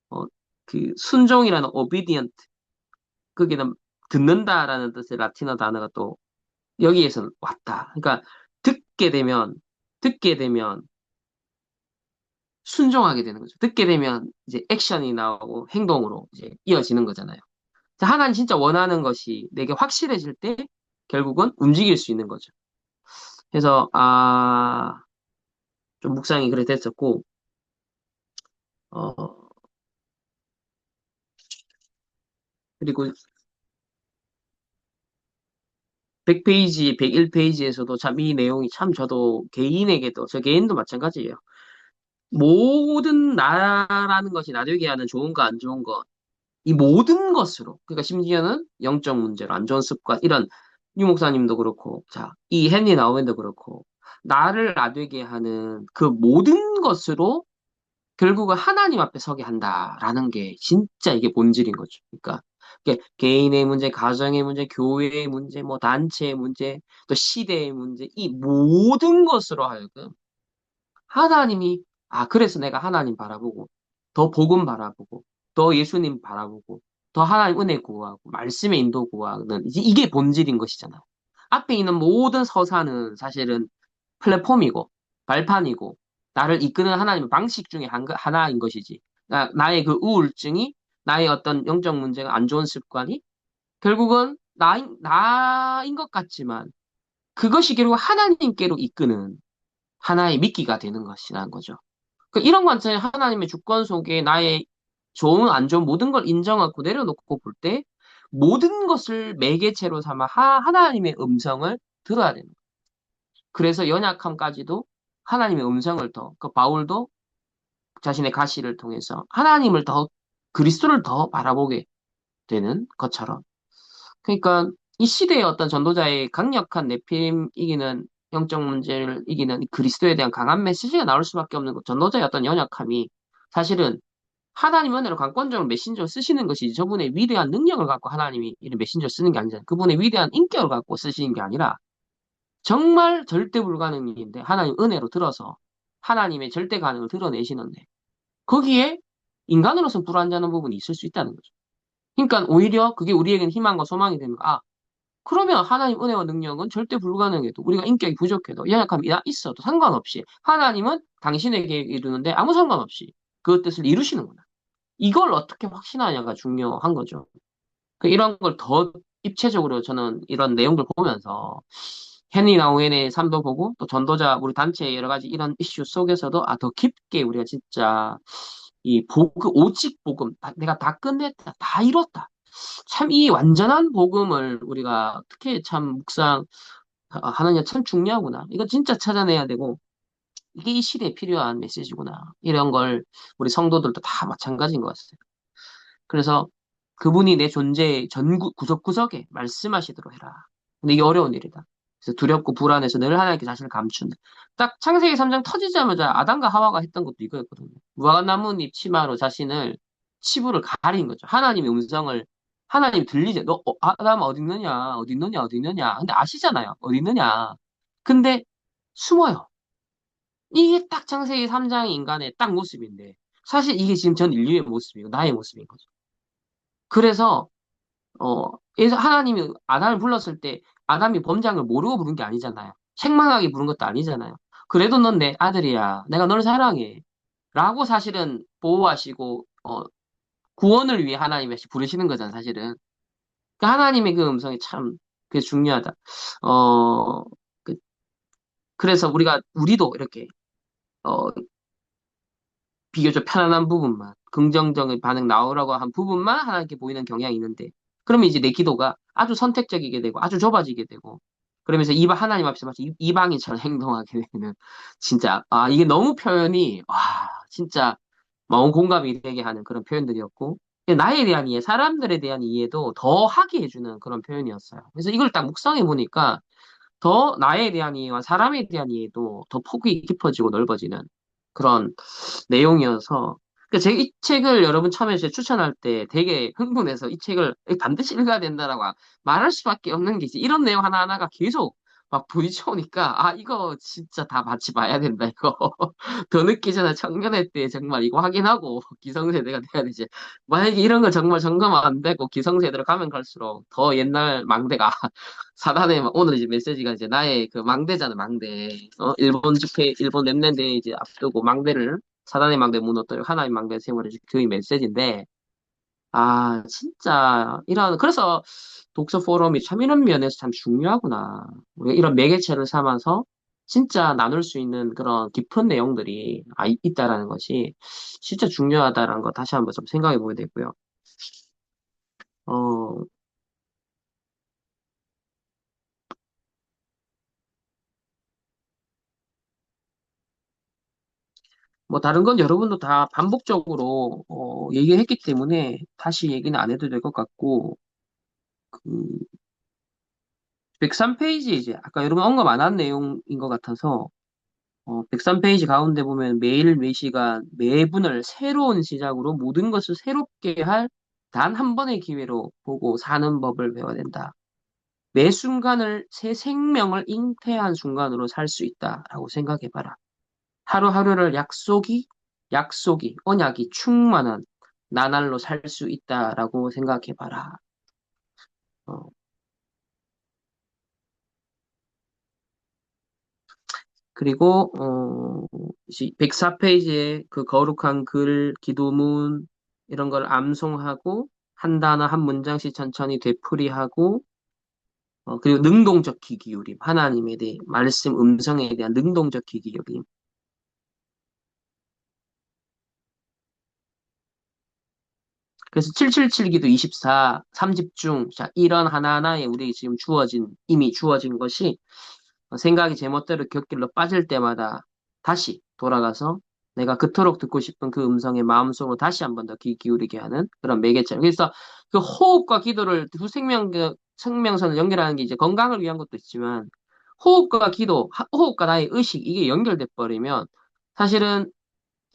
어, 그 순종이라는 obedient 거기는 듣는다라는 뜻의 라틴어 단어가 또 여기에서 왔다. 그러니까 듣게 되면 순종하게 되는 거죠. 듣게 되면 이제 액션이 나오고 행동으로 이제 이어지는 거잖아요. 하나님 진짜 원하는 것이 내게 확실해질 때 결국은 움직일 수 있는 거죠. 그래서 좀 묵상이 그래 됐었고 어 그리고 100페이지, 101페이지에서도 참 이 내용이 참 저도 개인에게도 저 개인도 마찬가지예요. 모든 나라는 것이 나되게 하는 좋은 거, 안 좋은 거, 이 모든 것으로, 그러니까 심지어는 영적 문제로, 안 좋은 습관, 이런, 유 목사님도 그렇고, 자, 이 헨리 나우맨도 그렇고, 나를 나되게 하는 그 모든 것으로 결국은 하나님 앞에 서게 한다라는 게 진짜 이게 본질인 거죠. 그러니까, 이게 개인의 문제, 가정의 문제, 교회의 문제, 뭐 단체의 문제, 또 시대의 문제, 이 모든 것으로 하여금 하나님이, 그래서 내가 하나님 바라보고, 더 복음 바라보고, 더 예수님 바라보고, 더 하나님 은혜 구하고, 말씀의 인도 구하는, 이제 이게 본질인 것이잖아요. 앞에 있는 모든 서사는 사실은 플랫폼이고, 발판이고, 나를 이끄는 하나님의 방식 중에 하나인 것이지. 나의 그 우울증이, 나의 어떤 영적 문제가 안 좋은 습관이, 결국은 나인 것 같지만, 그것이 결국 하나님께로 이끄는 하나의 미끼가 되는 것이라는 거죠. 이런 관점에 하나님의 주권 속에 나의 좋은, 안 좋은 모든 걸 인정하고 내려놓고 볼 때 모든 것을 매개체로 삼아 하나님의 음성을 들어야 됩니다. 그래서 연약함까지도 하나님의 음성을 그 바울도 자신의 가시를 통해서 하나님을 그리스도를 더 바라보게 되는 것처럼. 그러니까 이 시대의 어떤 전도자의 강력한 내심 이기는 영적 문제를 이기는 이 그리스도에 대한 강한 메시지가 나올 수밖에 없는 것. 전도자의 어떤 연약함이 사실은 하나님 은혜로 강권적으로 메신저를 쓰시는 것이 저분의 위대한 능력을 갖고 하나님이 이런 메신저를 쓰는 게 아니잖아요. 그분의 위대한 인격을 갖고 쓰시는 게 아니라 정말 절대 불가능한 일인데 하나님 은혜로 들어서 하나님의 절대 가능을 드러내시는데 거기에 인간으로서 불완전한 부분이 있을 수 있다는 거죠. 그러니까 오히려 그게 우리에게는 희망과 소망이 되는 거. 그러면 하나님 은혜와 능력은 절대 불가능해도 우리가 인격이 부족해도 연약함이 있어도 상관없이 하나님은 당신의 계획을 이루는데 아무 상관없이 그 뜻을 이루시는구나. 이걸 어떻게 확신하냐가 중요한 거죠. 이런 걸 더 입체적으로 저는 이런 내용들 보면서 헨리 나우엔의 삶도 보고 또 전도자 우리 단체의 여러 가지 이런 이슈 속에서도 더 깊게 우리가 진짜 이 복음, 오직 복음, 내가 다 끝냈다, 다 이뤘다. 참 이 완전한 복음을 우리가 어떻게 참 묵상하느냐 참 중요하구나. 이거 진짜 찾아내야 되고 이게 이 시대에 필요한 메시지구나. 이런 걸 우리 성도들도 다 마찬가지인 것 같아요. 그래서 그분이 내 존재의 구석구석에 말씀하시도록 해라. 근데 이게 어려운 일이다. 그래서 두렵고 불안해서 늘 하나님께 자신을 감춘다. 딱 창세기 3장 터지자마자 아담과 하와가 했던 것도 이거였거든요. 무화과 나뭇잎 치마로 자신을 치부를 가린 거죠. 하나님의 음성을 하나님 들리죠. 너 아담 어디 있느냐? 어디 있느냐? 어디 있느냐? 근데 아시잖아요. 어디 있느냐? 근데 숨어요. 이게 딱 창세기 3장의 인간의 딱 모습인데 사실 이게 지금 전 인류의 모습이고 나의 모습인 거죠. 그래서 그래서 하나님이 아담을 불렀을 때 아담이 범죄한 걸 모르고 부른 게 아니잖아요. 책망하게 부른 것도 아니잖아요. 그래도 넌 내 아들이야. 내가 너를 사랑해. 라고 사실은 보호하시고 구원을 위해 하나님이 부르시는 거잖아요, 사실은. 그러니까 하나님의 그 음성이 참 그게 중요하다. 어, 그, 그래서 우리도 이렇게 어, 비교적 편안한 부분만, 긍정적인 반응 나오라고 한 부분만 하나님께 보이는 경향이 있는데, 그러면 이제 내 기도가 아주 선택적이게 되고, 아주 좁아지게 되고, 그러면서 하나님 앞에서 마치 이방인처럼 행동하게 되는, 진짜, 이게 너무 표현이, 진짜, 마음 공감이 되게 하는 그런 표현들이었고, 나에 대한 이해, 사람들에 대한 이해도 더 하게 해주는 그런 표현이었어요. 그래서 이걸 딱 묵상해 보니까, 더 나에 대한 이해와 사람에 대한 이해도 더 폭이 깊어지고 넓어지는 그런 내용이어서 제가 이 책을 여러분 처음에 제가 추천할 때 되게 흥분해서 이 책을 반드시 읽어야 된다라고 말할 수밖에 없는 게 이제 이런 내용 하나하나가 계속 막 부딪혀오니까 이거 진짜 다 같이 봐야 된다 이거 더 늦기 전에 청년회 때 정말 이거 확인하고 기성세대가 돼야 되지 만약에 이런 거 정말 점검 안 되고 기성세대로 가면 갈수록 더 옛날 망대가 사단의 오늘 이제 메시지가 이제 나의 그 망대잖아 망대 일본 집회 일본 랩랜드 이제 앞두고 망대를 사단의 망대 무너뜨리고 하나님 망대 세워라 그의 메시지인데 진짜 그래서 독서 포럼이 참 이런 면에서 참 중요하구나 우리가 이런 매개체를 삼아서 진짜 나눌 수 있는 그런 깊은 내용들이 있다라는 것이 진짜 중요하다라는 거 다시 한번 좀 생각해 보게 되고요. 어, 뭐 다른 건 여러분도 다 반복적으로 얘기했기 때문에 다시 얘기는 안 해도 될 것 같고 그 103페이지 이제 아까 여러분 언급 안 한 내용인 것 같아서 103페이지 가운데 보면 매일 매 시간 매분을 새로운 시작으로 모든 것을 새롭게 할 단 한 번의 기회로 보고 사는 법을 배워야 된다. 매 순간을 새 생명을 잉태한 순간으로 살 수 있다라고 생각해봐라. 하루하루를 언약이 충만한 나날로 살 수 있다라고 생각해봐라. 어, 그리고 104페이지에 그 거룩한 글, 기도문 이런 걸 암송하고 한 단어 한 문장씩 천천히 되풀이하고 그리고 능동적 귀 기울임 하나님에 대해 말씀 음성에 대한 능동적 귀 기울임 그래서 777기도 24, 3집중 자 이런 하나하나에 우리에게 지금 이미 주어진 것이 생각이 제멋대로 곁길로 빠질 때마다 다시 돌아가서 내가 그토록 듣고 싶은 그 음성의 마음속으로 다시 한번 더 귀 기울이게 하는 그런 매개체. 그래서 그 호흡과 기도를 두 생명선을 연결하는 게 이제 건강을 위한 것도 있지만 호흡과 기도, 호흡과 나의 의식 이게 연결돼 버리면 사실은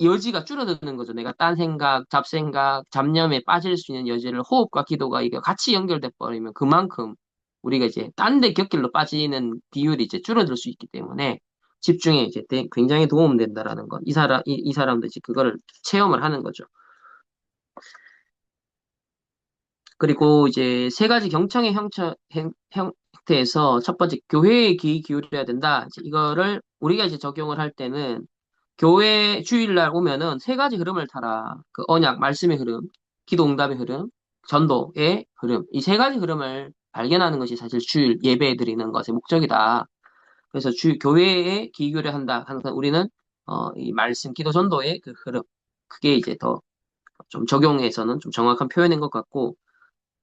여지가 줄어드는 거죠. 내가 딴 생각, 잡생각, 잡념에 빠질 수 있는 여지를 호흡과 기도가 이게 같이 연결돼 버리면 그만큼 우리가 이제 딴 데 곁길로 빠지는 비율이 이제 줄어들 수 있기 때문에 집중에 이제 굉장히 도움된다라는 것. 이 사람도 이제 그거를 체험을 하는 거죠. 그리고 이제 세 가지 경청의 형태에서 첫 번째 교회에 귀 기울여야 된다. 이제 이거를 우리가 이제 적용을 할 때는 교회 주일날 오면은 세 가지 흐름을 타라. 그 언약, 말씀의 흐름, 기도 응답의 흐름, 전도의 흐름. 이 세 가지 흐름을 발견하는 것이 사실 주일 예배 드리는 것의 목적이다. 그래서 교회에 기교를 한다 하는 건 우리는 이 말씀 기도 전도의 그 흐름 그게 이제 더 좀 적용해서는 좀 정확한 표현인 것 같고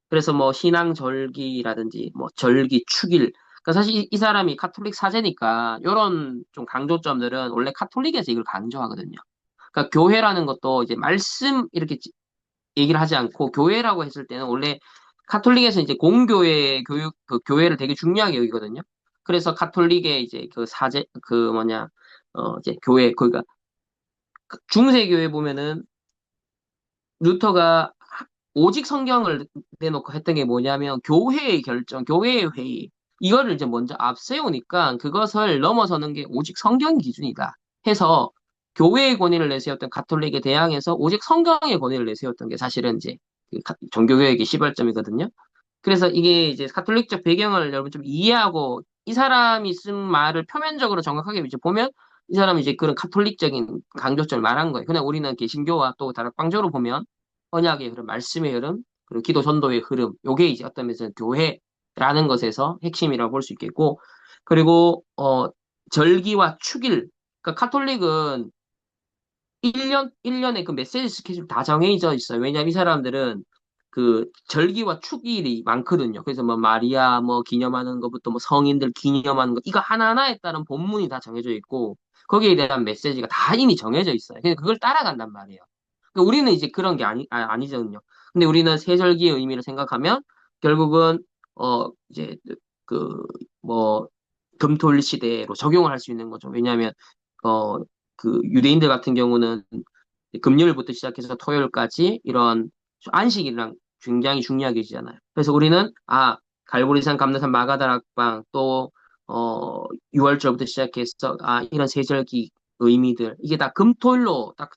그래서 뭐 신앙 절기라든지 뭐 절기 축일 그러니까 사실 이 사람이 카톨릭 사제니까 이런 좀 강조점들은 원래 카톨릭에서 이걸 강조하거든요. 그러니까 교회라는 것도 이제 말씀 이렇게 얘기를 하지 않고 교회라고 했을 때는 원래 카톨릭에서 이제 공교회 교육 그 교회를 되게 중요하게 여기거든요. 그래서 카톨릭의 이제 그 사제 그 뭐냐 이제 교회 그러니까 중세 교회 보면은 루터가 오직 성경을 내놓고 했던 게 뭐냐면 교회의 결정, 교회의 회의 이거를 이제 먼저 앞세우니까 그것을 넘어서는 게 오직 성경 기준이다 해서 교회의 권위를 내세웠던 가톨릭에 대항해서 오직 성경의 권위를 내세웠던 게 사실은 이제 그 종교개혁의 시발점이거든요. 그래서 이게 이제 가톨릭적 배경을 여러분 좀 이해하고 이 사람이 쓴 말을 표면적으로 정확하게 이제 보면 이 사람이 이제 그런 가톨릭적인 강조점을 말한 거예요. 그냥 우리는 개신교와 또 다락방적으로 보면 언약의 흐름, 말씀의 흐름, 그리고 기도 전도의 흐름, 요게 이제 어떤 면에서는 교회라는 것에서 핵심이라고 볼 수 있겠고, 그리고 절기와 축일, 그러니까 카톨릭은 1년에 그 메시지 스케줄 다 정해져 있어요. 왜냐면 이 사람들은 그 절기와 축일이 많거든요. 그래서 뭐 마리아 뭐 기념하는 것부터 뭐 성인들 기념하는 것, 이거 하나하나에 따른 본문이 다 정해져 있고, 거기에 대한 메시지가 다 이미 정해져 있어요. 그래서 그걸 따라간단 말이에요. 그러니까 우리는 이제 그런 게 아니거든요. 근데 우리는 세절기의 의미를 생각하면 결국은, 이제 그, 뭐, 금토일 시대로 적용을 할 수 있는 거죠. 왜냐하면, 어, 그 유대인들 같은 경우는 금요일부터 시작해서 토요일까지 이런 안식이랑 굉장히 중요하게 여기잖아요. 그래서 우리는 갈보리산, 감람산, 마가다락방 또 유월절부터 시작해서 이런 세절기 의미들 이게 다 금토일로 딱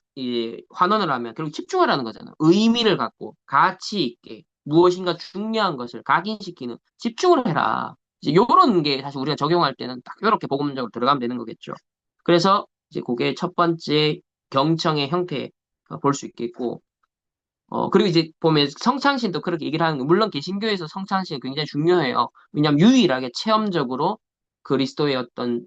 환원을 하면 결국 집중을 하는 거잖아요. 의미를 갖고 가치 있게 무엇인가 중요한 것을 각인시키는 집중을 해라. 이제 요런 게 사실 우리가 적용할 때는 딱 이렇게 복음적으로 들어가면 되는 거겠죠. 그래서 이제 그게 첫 번째 경청의 형태 볼 수 있겠고, 그리고 이제 보면 성찬신도 그렇게 얘기를 하는 거, 물론 개신교에서 성찬신이 굉장히 중요해요. 왜냐하면 유일하게 체험적으로 그리스도의 어떤,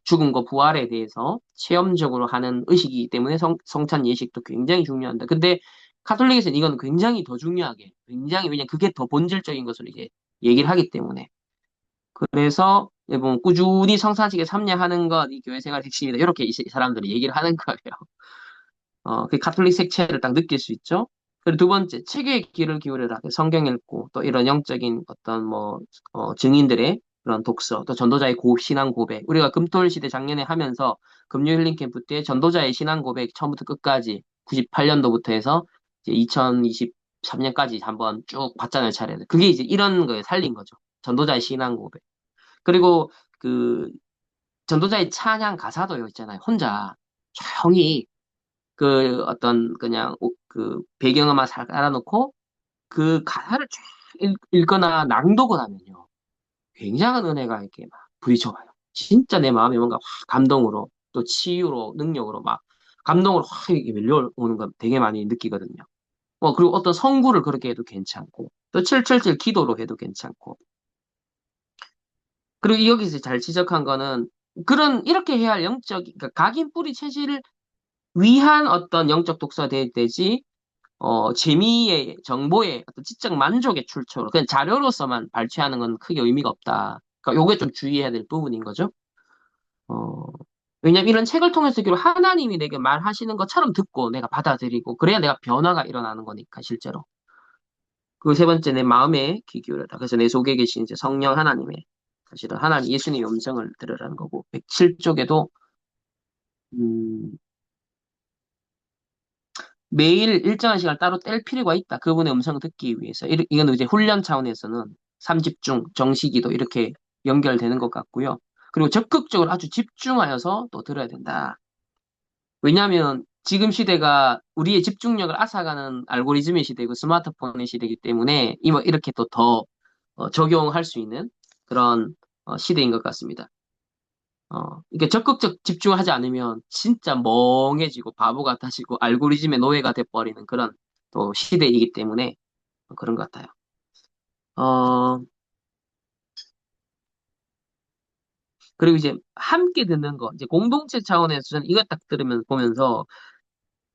죽음과 부활에 대해서 체험적으로 하는 의식이기 때문에 성찬 예식도 굉장히 중요한다. 근데 카톨릭에서는 이건 굉장히 더 중요하게, 굉장히, 왜냐면 그게 더 본질적인 것을 이제 얘기를 하기 때문에. 그래서 뭐 꾸준히 성찬식에 참여하는 것, 이 교회 생활 핵심이다. 이렇게 이 사람들이 얘기를 하는 거예요. 그 가톨릭 색채를 딱 느낄 수 있죠. 그리고 두 번째, 책에 귀를 기울여라. 성경 읽고, 또 이런 영적인 어떤 뭐, 증인들의 그런 독서, 또 전도자의 신앙 고백. 우리가 금토일 시대 작년에 하면서 금요 힐링 캠프 때 전도자의 신앙 고백 처음부터 끝까지 98년도부터 해서 이제 2023년까지 한번 쭉 봤잖아요, 차례를. 그게 이제 이런 거에 살린 거죠. 전도자의 신앙 고백. 그리고 그 전도자의 찬양 가사도 있잖아요. 혼자 조용히 그 어떤 그냥 그 배경음악 잘 깔아놓고 그 가사를 쭉 읽거나 낭독을 하면요. 굉장한 은혜가 이렇게 막 부딪혀와요. 진짜 내 마음에 뭔가 확 감동으로 또 치유로 능력으로 막 감동으로 확 이렇게 밀려오는 거 되게 많이 느끼거든요. 그리고 어떤 성구를 그렇게 해도 괜찮고 또 777 기도로 해도 괜찮고 그리고 여기서 잘 지적한 거는 이렇게 해야 할 그러니까 각인 뿌리 체질을 위한 어떤 영적 독서가 되지, 재미의, 정보의 어떤 지적 만족의 출처로, 그냥 자료로서만 발췌하는 건 크게 의미가 없다. 그러니까 요게 좀 주의해야 될 부분인 거죠. 어, 왜냐면 이런 책을 통해서 기록 하나님이 내게 말하시는 것처럼 듣고 내가 받아들이고, 그래야 내가 변화가 일어나는 거니까, 실제로. 그 세 번째, 내 마음에 귀 기울여라. 그래서 내 속에 계신 이제 성령 하나님의, 사실은 하나님, 예수님의 음성을 들으라는 거고, 107쪽에도, 매일 일정한 시간을 따로 뗄 필요가 있다. 그분의 음성을 듣기 위해서. 이건 이제 훈련 차원에서는 삼집중, 정시기도 이렇게 연결되는 것 같고요. 그리고 적극적으로 아주 집중하여서 또 들어야 된다. 왜냐하면 지금 시대가 우리의 집중력을 앗아가는 알고리즘의 시대고 스마트폰의 시대이기 때문에 이렇게 또 더 적용할 수 있는 그런 시대인 것 같습니다. 이게 적극적 집중하지 않으면 진짜 멍해지고 바보 같아지고 알고리즘의 노예가 돼버리는 그런 또 시대이기 때문에 그런 것 같아요. 어, 그리고 이제 함께 듣는 거, 이제 공동체 차원에서 저는 이거 딱 보면서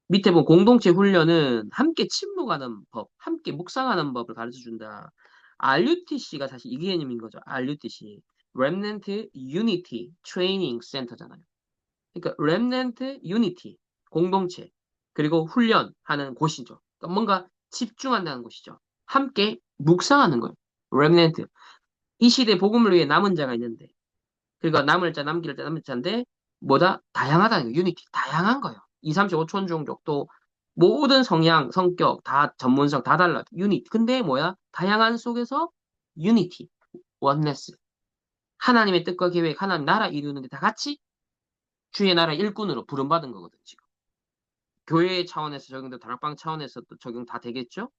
밑에 보면 공동체 훈련은 함께 침묵하는 법, 함께 묵상하는 법을 가르쳐 준다. RUTC가 사실 이 개념인 거죠. RUTC. Remnant Unity Training Center잖아요. 그러니까 Remnant Unity, 공동체, 그리고 훈련하는 곳이죠. 그러니까 뭔가 집중한다는 곳이죠. 함께 묵상하는 거예요. Remnant. 이 시대 복음을 위해 남은 자가 있는데, 그러니까 남을 자, 남길 자, 남을 자인데, 뭐다? 다양하다는 거예요. 유니티. 다양한 거예요. 2, 35촌 종족 또 모든 성향, 성격, 다 전문성 다 달라. 유니티. 근데 뭐야? 다양한 속에서 유니티, 원네스. 하나님의 뜻과 계획, 하나님 나라 이루는데 다 같이 주의 나라 일꾼으로 부름받은 거거든, 지금. 교회 차원에서 적용되고 다락방 차원에서도 적용 다 되겠죠?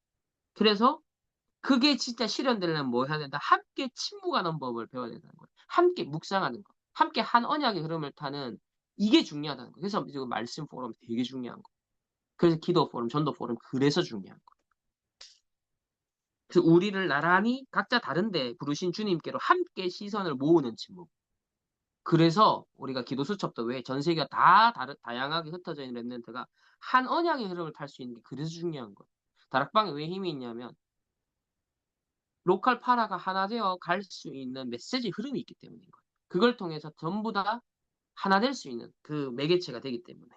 그래서 그게 진짜 실현되려면 뭐 해야 된다? 함께 침묵하는 법을 배워야 된다는 거예요. 함께 묵상하는 거. 함께 한 언약의 흐름을 타는 이게 중요하다는 거예요. 그래서 지금 말씀 포럼 되게 중요한 거. 그래서 기도 포럼, 전도 포럼 그래서 중요한 거. 그래서 우리를 나란히 각자 다른데 부르신 주님께로 함께 시선을 모으는 침묵. 그래서 우리가 기도 수첩도 왜 전 세계가 다양하게 흩어져 있는 랩런트가 한 언약의 흐름을 탈 수 있는 게 그래서 중요한 거예요. 다락방에 왜 힘이 있냐면 로컬 파라가 하나 되어 갈 수 있는 메시지 흐름이 있기 때문인 거예요. 그걸 통해서 전부 다 하나 될 수 있는 그 매개체가 되기 때문에.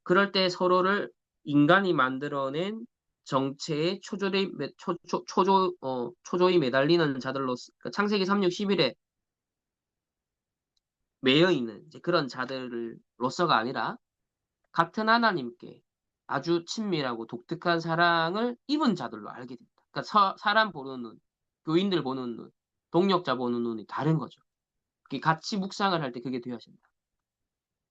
그럴 때 서로를 인간이 만들어낸 정체의 초조히 매달리는 자들로, 그러니까 창세기 3, 6, 11에 매여 있는 이제 그런 자들로서가 아니라 같은 하나님께 아주 친밀하고 독특한 사랑을 입은 자들로 알게 됩니다. 그러니까 사람 보는 눈, 교인들 보는 눈, 동력자 보는 눈이 다른 거죠. 그게 같이 묵상을 할 때 그게 되어진다.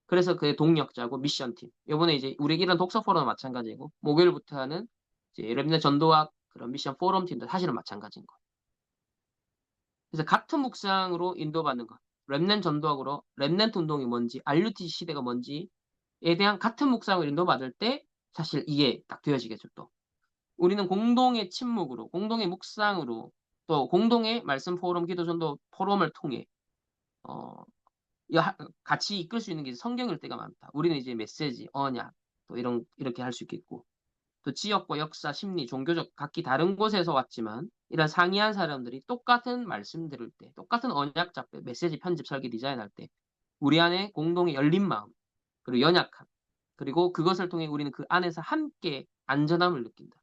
그래서 그게 동력자고 미션팀. 이번에 이제 우리 이런 독서 포럼은 마찬가지고 목요일부터 하는 이제 랩net 전도학 그런 미션 포럼 팀도 사실은 마찬가지인 거예요. 그래서 같은 묵상으로 인도받는 것. 랩넨 전도학으로 랩넨트 운동이 뭔지, RUT 시대가 뭔지에 대한 같은 묵상을 인도받을 때 사실 이게 딱 되어지겠죠, 또. 우리는 공동의 침묵으로, 공동의 묵상으로, 또 공동의 말씀 포럼, 기도 전도 포럼을 통해, 어, 같이 이끌 수 있는 게 성경일 때가 많다. 우리는 이제 메시지, 언약, 또 이렇게 할 수 있겠고, 또 지역과 역사, 심리, 종교적 각기 다른 곳에서 왔지만 이런 상이한 사람들이 똑같은 말씀 들을 때, 똑같은 언약 잡배, 메시지 편집, 설계, 디자인할 때 우리 안에 공동의 열린 마음, 그리고 연약함, 그리고 그것을 통해 우리는 그 안에서 함께 안전함을 느낀다.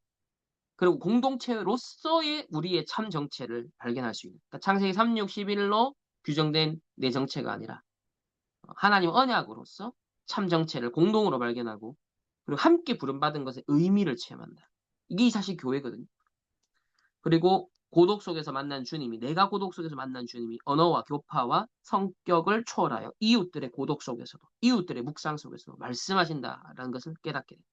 그리고 공동체로서의 우리의 참 정체를 발견할 수 있는. 그러니까 창세기 3, 6, 11로 규정된 내 정체가 아니라 하나님 언약으로서 참 정체를 공동으로 발견하고 그리고 함께 부름받은 것의 의미를 체험한다. 이게 사실 교회거든요. 그리고 고독 속에서 만난 주님이 내가 고독 속에서 만난 주님이 언어와 교파와 성격을 초월하여 이웃들의 고독 속에서도 이웃들의 묵상 속에서도 말씀하신다라는 것을 깨닫게 된다.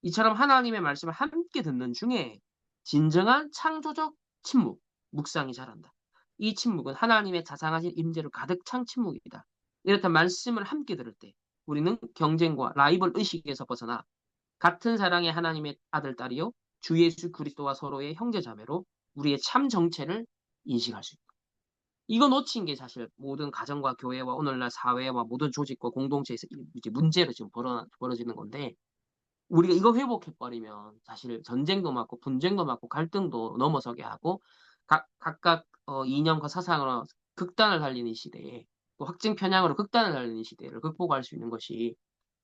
이처럼 하나님의 말씀을 함께 듣는 중에 진정한 창조적 침묵, 묵상이 자란다. 이 침묵은 하나님의 자상하신 임재로 가득 찬 침묵이다. 이렇듯 말씀을 함께 들을 때 우리는 경쟁과 라이벌 의식에서 벗어나 같은 사랑의 하나님의 아들, 딸이요 주 예수 그리스도와 서로의 형제자매로 우리의 참 정체를 인식할 수 있다. 이거 놓친 게 사실 모든 가정과 교회와 오늘날 사회와 모든 조직과 공동체에서 이제 문제로 지금 벌어지는 건데 우리가 이거 회복해버리면 사실 전쟁도 막고 분쟁도 막고 갈등도 넘어서게 하고 각각 이념과 사상으로 극단을 달리는 이 시대에 또 확증 편향으로 극단을 달리는 이 시대를 극복할 수 있는 것이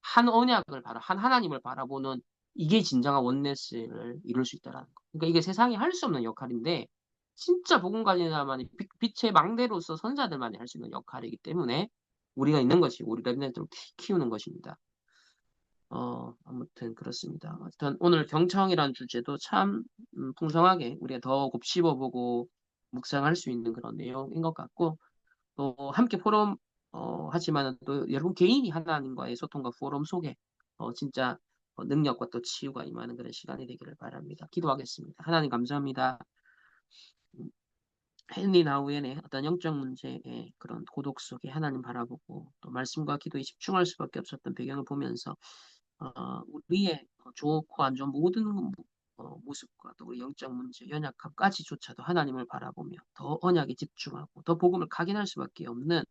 한 언약을 한 하나님을 바라보는 이게 진정한 원네스를 이룰 수 있다라는 거. 그러니까 이게 세상이 할 수 없는 역할인데 진짜 복음 가진 사람만이 빛의 망대로서 선자들만이 할 수 있는 역할이기 때문에 우리가 있는 것이 우리 랩런트를 키우는 것입니다. 아무튼 그렇습니다. 하여튼 오늘 경청이라는 주제도 참 풍성하게 우리가 더 곱씹어보고 묵상할 수 있는 그런 내용인 것 같고 또 함께 포럼 하지만 또 여러분 개인이 하나님과의 소통과 포럼 속에 진짜 능력과 또 치유가 임하는 그런 시간이 되기를 바랍니다. 기도하겠습니다. 하나님 감사합니다. 헨리 나우엔의 어떤 영적 문제의 그런 고독 속에 하나님 바라보고 또 말씀과 기도에 집중할 수밖에 없었던 배경을 보면서 우리의 좋고 안 좋은 모든 모습과 또 우리 영적 문제, 연약함까지조차도 하나님을 바라보며 더 언약에 집중하고 더 복음을 각인할 수밖에 없는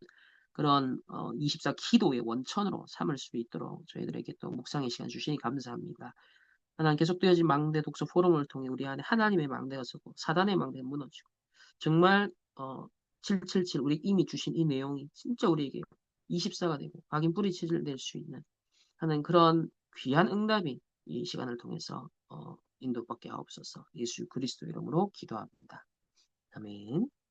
그런 24 기도의 원천으로 삼을 수 있도록 저희들에게 또 묵상의 시간 주시니 감사합니다. 하나님 계속되어진 망대 독서 포럼을 통해 우리 안에 하나님의 망대가 서고 사단의 망대가 무너지고 정말 777 우리 이미 주신 이 내용이 진짜 우리에게 24가 되고 각인 뿌리치질 될 수 있는 하는 그런 귀한 응답이 이 시간을 통해서 인도받게 하옵소서. 예수 그리스도 이름으로 기도합니다. 아멘.